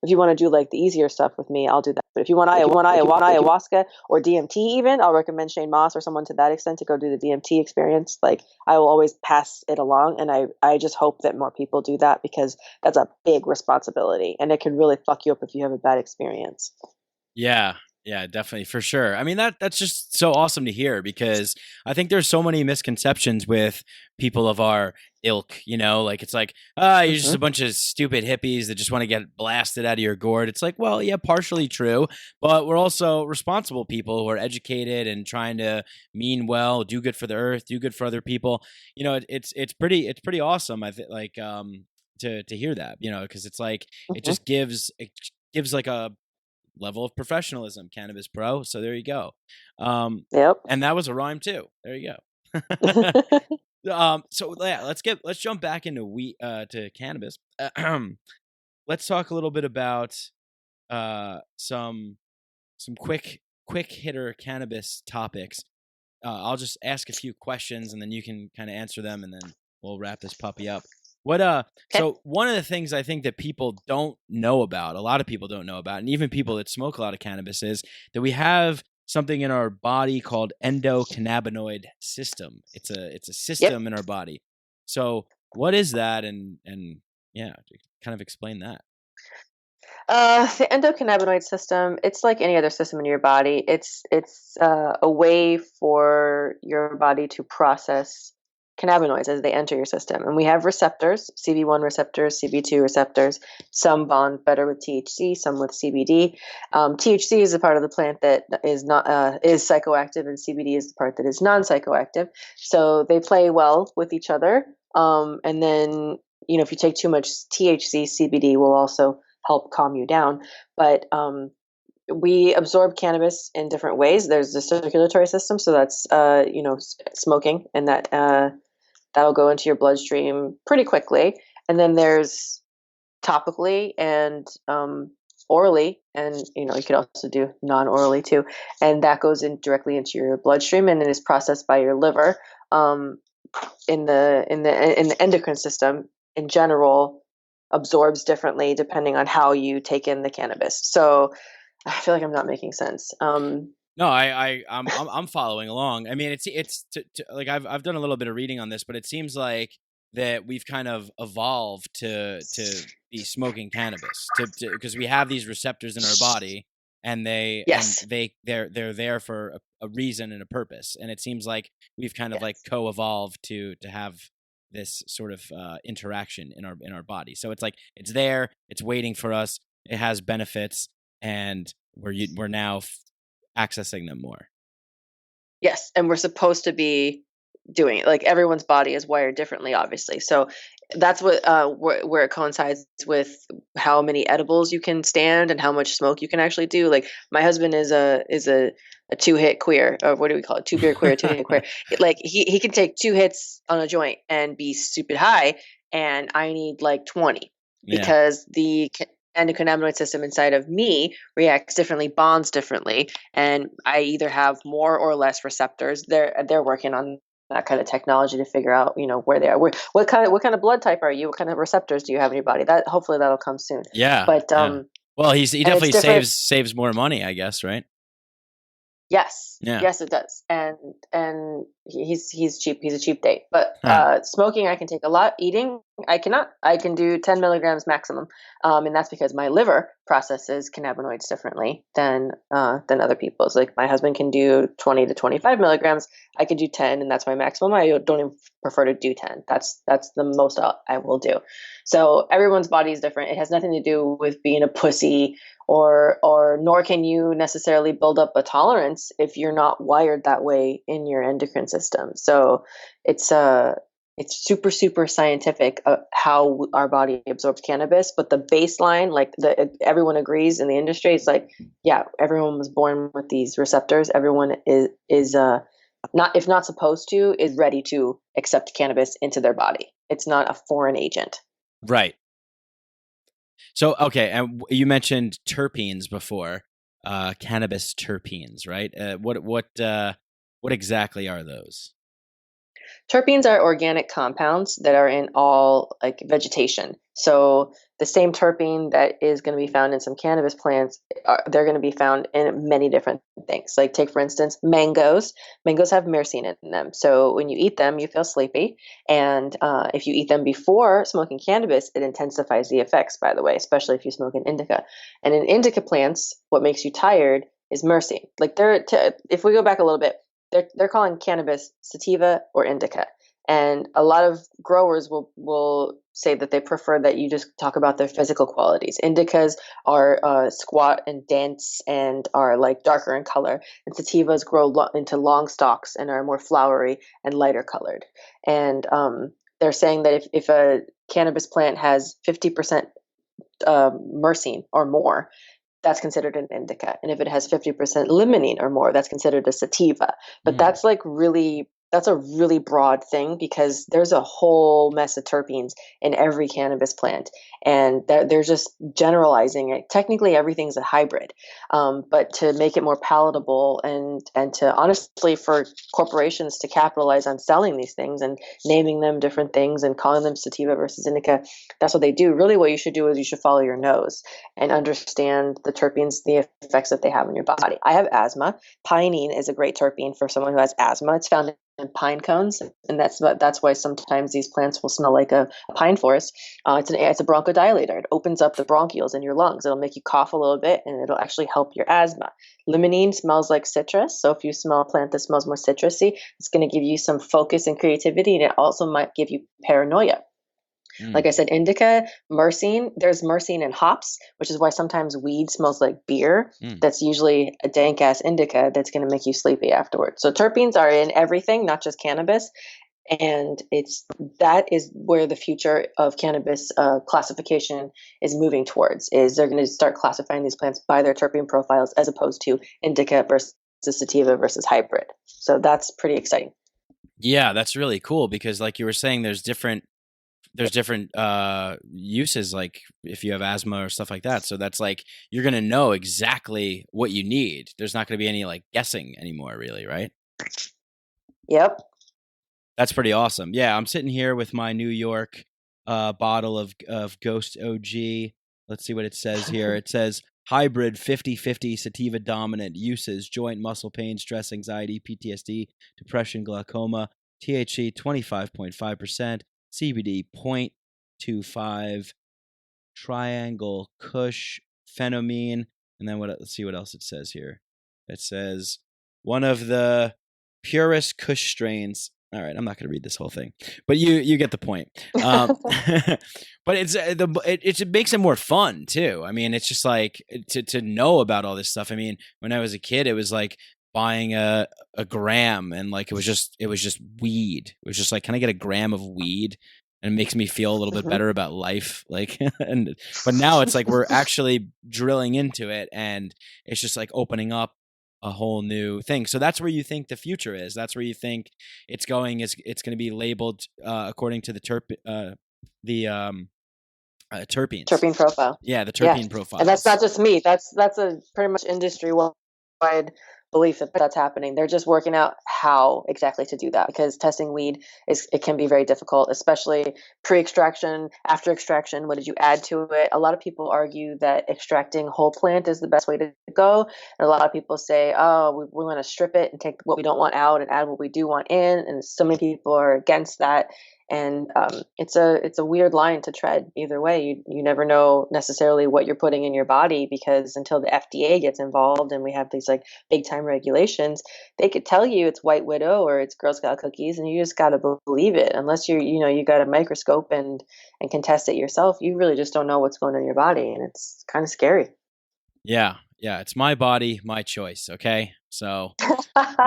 If you want to do like the easier stuff with me, I'll do that. But if you want ayahuasca or DMT, even, I'll recommend Shane Moss or someone to that extent to go do the DMT experience. Like, I will always pass it along, and I just hope that more people do that, because that's a big responsibility, and it can really fuck you up if you have a bad experience. Yeah. Yeah, definitely, for sure. I mean, that's just so awesome to hear, because I think there's so many misconceptions with people of our ilk, like it's like, you're just a bunch of stupid hippies that just want to get blasted out of your gourd. It's like, well, yeah, partially true, but we're also responsible people who are educated and trying to mean well, do good for the earth, do good for other people. It's pretty awesome. I think, like, to hear that, because it's like, it just gives like a level of professionalism, Cannabis Pro. So there you go. Yep. And that was a rhyme too. There you go. So yeah, let's jump back into to cannabis. Let's talk a little bit about some quick hitter cannabis topics. I'll just ask a few questions and then you can kind of answer them, and then we'll wrap this puppy up. So one of the things I think that people don't know about, a lot of people don't know about, and even people that smoke a lot of cannabis, is that we have something in our body called endocannabinoid system. It's a system in our body. So what is that? And yeah, kind of explain that. The endocannabinoid system, it's like any other system in your body. It's a way for your body to process cannabinoids as they enter your system. And we have receptors, CB1 receptors, CB2 receptors. Some bond better with THC, some with CBD. THC is the part of the plant that is not is psychoactive, and CBD is the part that is non-psychoactive. So they play well with each other. And then, if you take too much THC, CBD will also help calm you down. But we absorb cannabis in different ways. There's the circulatory system, so that's smoking, and that'll go into your bloodstream pretty quickly. And then there's topically and orally, and you could also do non-orally too, and that goes in directly into your bloodstream, and it is processed by your liver. In the endocrine system in general absorbs differently depending on how you take in the cannabis. So I feel like I'm not making sense. No, I'm following along. I mean, it's like I've done a little bit of reading on this, but it seems like that we've kind of evolved to be smoking cannabis because we have these receptors in our body, and they're there for a reason and a purpose. And it seems like we've kind of like co-evolved to have this sort of interaction in our body. So it's like it's there, it's waiting for us, it has benefits, and we're now accessing them more. Yes, and we're supposed to be doing it. Like, everyone's body is wired differently, obviously. So that's what where it coincides with how many edibles you can stand and how much smoke you can actually do. Like, my husband is a 2-hit queer, or what do we call it? 2-beer queer, 2-hit queer. Like, he can take 2 hits on a joint and be stupid high, and I need like 20 because the endocannabinoid system inside of me reacts differently, bonds differently, and I either have more or less receptors. They're working on that kind of technology to figure out, where they are. What kind of blood type are you? What kind of receptors do you have in your body? That hopefully that'll come soon. Yeah. But well, he definitely saves more money, I guess, right? Yes. Yeah. Yes, it does. And he's cheap. He's a cheap date. But smoking, I can take a lot. Eating, I cannot. I can do 10 milligrams maximum. And that's because my liver processes cannabinoids differently than other people's. Like, my husband can do 20 to 25 milligrams. I can do 10, and that's my maximum. I don't even prefer to do 10. That's the most I will do. So everyone's body is different. It has nothing to do with being a pussy, or nor can you necessarily build up a tolerance if you're not wired that way in your endocrine system. So it's It's super, super scientific how our body absorbs cannabis. But the baseline, like everyone agrees in the industry, it's like, yeah, everyone was born with these receptors. Everyone is not, if not supposed to, is ready to accept cannabis into their body. It's not a foreign agent. Right. So, okay, and you mentioned terpenes before, cannabis terpenes, right? What exactly are those? Terpenes are organic compounds that are in all like vegetation. So the same terpene that is going to be found in some cannabis plants, they're going to be found in many different things. Like take for instance, mangoes. Mangoes have myrcene in them. So when you eat them, you feel sleepy. And if you eat them before smoking cannabis, it intensifies the effects, by the way, especially if you smoke an indica. And in indica plants, what makes you tired is myrcene. Like if we go back a little bit, they're calling cannabis sativa or indica, and a lot of growers will say that they prefer that you just talk about their physical qualities. Indicas are squat and dense and are like darker in color, and sativas grow into long stalks and are more flowery and lighter colored. And they're saying that if a cannabis plant has 50% myrcene or more, that's considered an indica. And if it has 50% limonene or more, that's considered a sativa. But that's a really broad thing because there's a whole mess of terpenes in every cannabis plant. And they're just generalizing it. Technically, everything's a hybrid. But to make it more palatable and to honestly for corporations to capitalize on selling these things and naming them different things and calling them sativa versus indica, that's what they do. Really what you should do is you should follow your nose and understand the terpenes, the effects that they have on your body. I have asthma. Pinene is a great terpene for someone who has asthma. It's found in pine cones, and that's why sometimes these plants will smell like a pine forest. It's a bronchodilator. It opens up the bronchioles in your lungs. It'll make you cough a little bit, and it'll actually help your asthma. Limonene smells like citrus, so if you smell a plant that smells more citrusy, it's going to give you some focus and creativity, and it also might give you paranoia. Like I said, indica, myrcene, there's myrcene in hops, which is why sometimes weed smells like beer. That's usually a dank ass indica that's going to make you sleepy afterwards. So terpenes are in everything, not just cannabis. And that is where the future of cannabis classification is moving towards, is they're going to start classifying these plants by their terpene profiles as opposed to indica versus sativa versus hybrid. So that's pretty exciting. Yeah, that's really cool because like you were saying, there's different uses, like if you have asthma or stuff like that. So that's like, you're going to know exactly what you need. There's not going to be any like guessing anymore, really, right? Yep. That's pretty awesome. Yeah, I'm sitting here with my New York bottle of Ghost OG. Let's see what it says here. It says hybrid 50-50 sativa dominant uses: joint muscle pain, stress, anxiety, PTSD, depression, glaucoma. THC 25.5%. CBD 0.25, triangle kush, phenomene, and then let's see what else it says here. It says one of the purest kush strains. All right, I'm not going to read this whole thing, but you get the point. But it makes it more fun too. I mean, it's just like to know about all this stuff. I mean, when I was a kid, it was like buying a gram and like it was just weed. It was just like, can I get a gram of weed? And it makes me feel a little bit better about life. Like, but now it's like we're actually drilling into it, and it's just like opening up a whole new thing. So that's where you think the future is. That's where you think it's going. It's going to be labeled according to the terpenes. Terpene profile. Yeah, the terpene profile. And that's not just me. That's a pretty much industry wide belief that that's happening. They're just working out how exactly to do that, because testing weed it can be very difficult, especially pre-extraction, after extraction. What did you add to it? A lot of people argue that extracting whole plant is the best way to go. And a lot of people say, oh, we want to strip it and take what we don't want out and add what we do want in. And so many people are against that. And it's a weird line to tread either way. You never know necessarily what you're putting in your body, because until the FDA gets involved and we have these like big time regulations, they could tell you it's White Widow or it's Girl Scout cookies, and you just got to believe it. Unless you got a microscope and can test it yourself, you really just don't know what's going on in your body, and it's kind of scary. Yeah, it's my body, my choice. Okay, so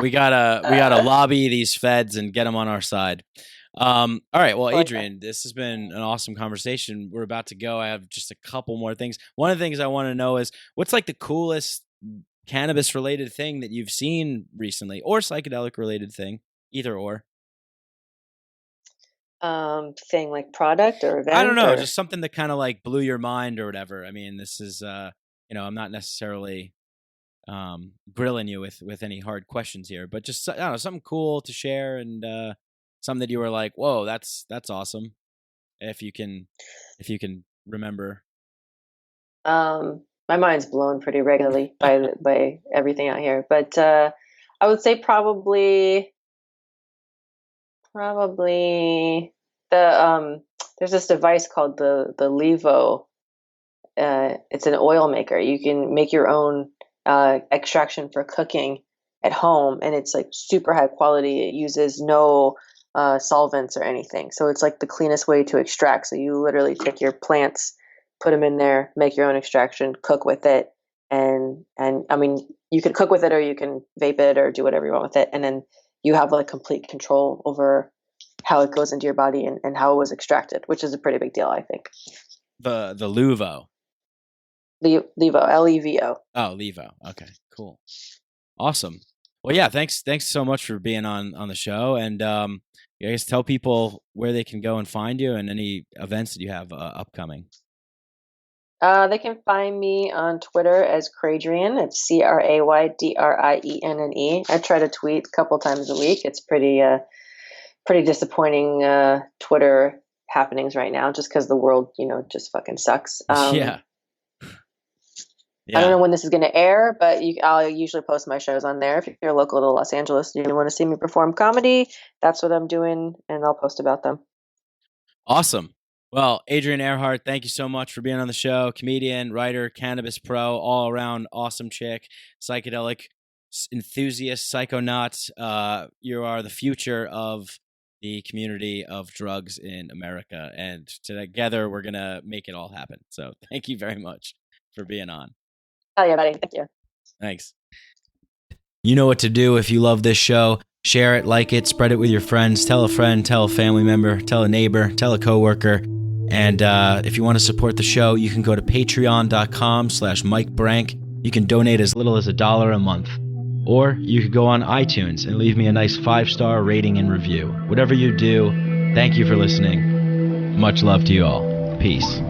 we gotta lobby these feds and get them on our side. All right. Well, Okay. Adrienne, this has been an awesome conversation. We're about to go. I have just a couple more things. One of the things I want to know is what's like the coolest cannabis related thing that you've seen recently, or psychedelic related thing, either or. Thing like product or event? I don't know, or... just something that kind of like blew your mind or whatever. I mean, this is, I'm not necessarily grilling you with any hard questions here, but just, I don't know, something cool to share and something that you were like, whoa, that's awesome. If you can remember. My mind's blown pretty regularly by everything out here, but I would say probably the there's this device called the Levo. It's an oil maker. You can make your own extraction for cooking at home, and it's like super high quality. It uses no solvents or anything, so it's like the cleanest way to extract. So you literally take your plants, put them in there, make your own extraction, cook with it, and I mean, you can cook with it or you can vape it or do whatever you want with it, and then you have like complete control over how it goes into your body and how it was extracted, which is a pretty big deal, I think. The Luvo. Levo, Levo. Oh, Levo. Okay, cool. Awesome. Well, yeah, thanks so much for being on the show. And you guys tell people where they can go and find you and any events that you have upcoming. They can find me on Twitter as Cradrienne. It's CRAYDRIENNE. I try to tweet a couple times a week. It's pretty disappointing Twitter happenings right now, just because the world, just fucking sucks. Yeah. I don't know when this is going to air, but I'll usually post my shows on there. If you're local to Los Angeles and you want to see me perform comedy, that's what I'm doing, and I'll post about them. Awesome. Well, Adrienne Airhart, thank you so much for being on the show. Comedian, writer, cannabis pro, all around awesome chick, psychedelic enthusiast, psychonaut. You are the future of the community of drugs in America, and together we're going to make it all happen. So thank you very much for being on. Oh yeah, buddy. Thank you. Thanks. You know what to do if you love this show. Share it, like it, spread it with your friends. Tell a friend, tell a family member, tell a neighbor, tell a coworker. And if you want to support the show, you can go to patreon.com/MikeBrank. You can donate as little as $1 a month. Or you could go on iTunes and leave me a nice 5-star rating and review. Whatever you do, thank you for listening. Much love to you all. Peace.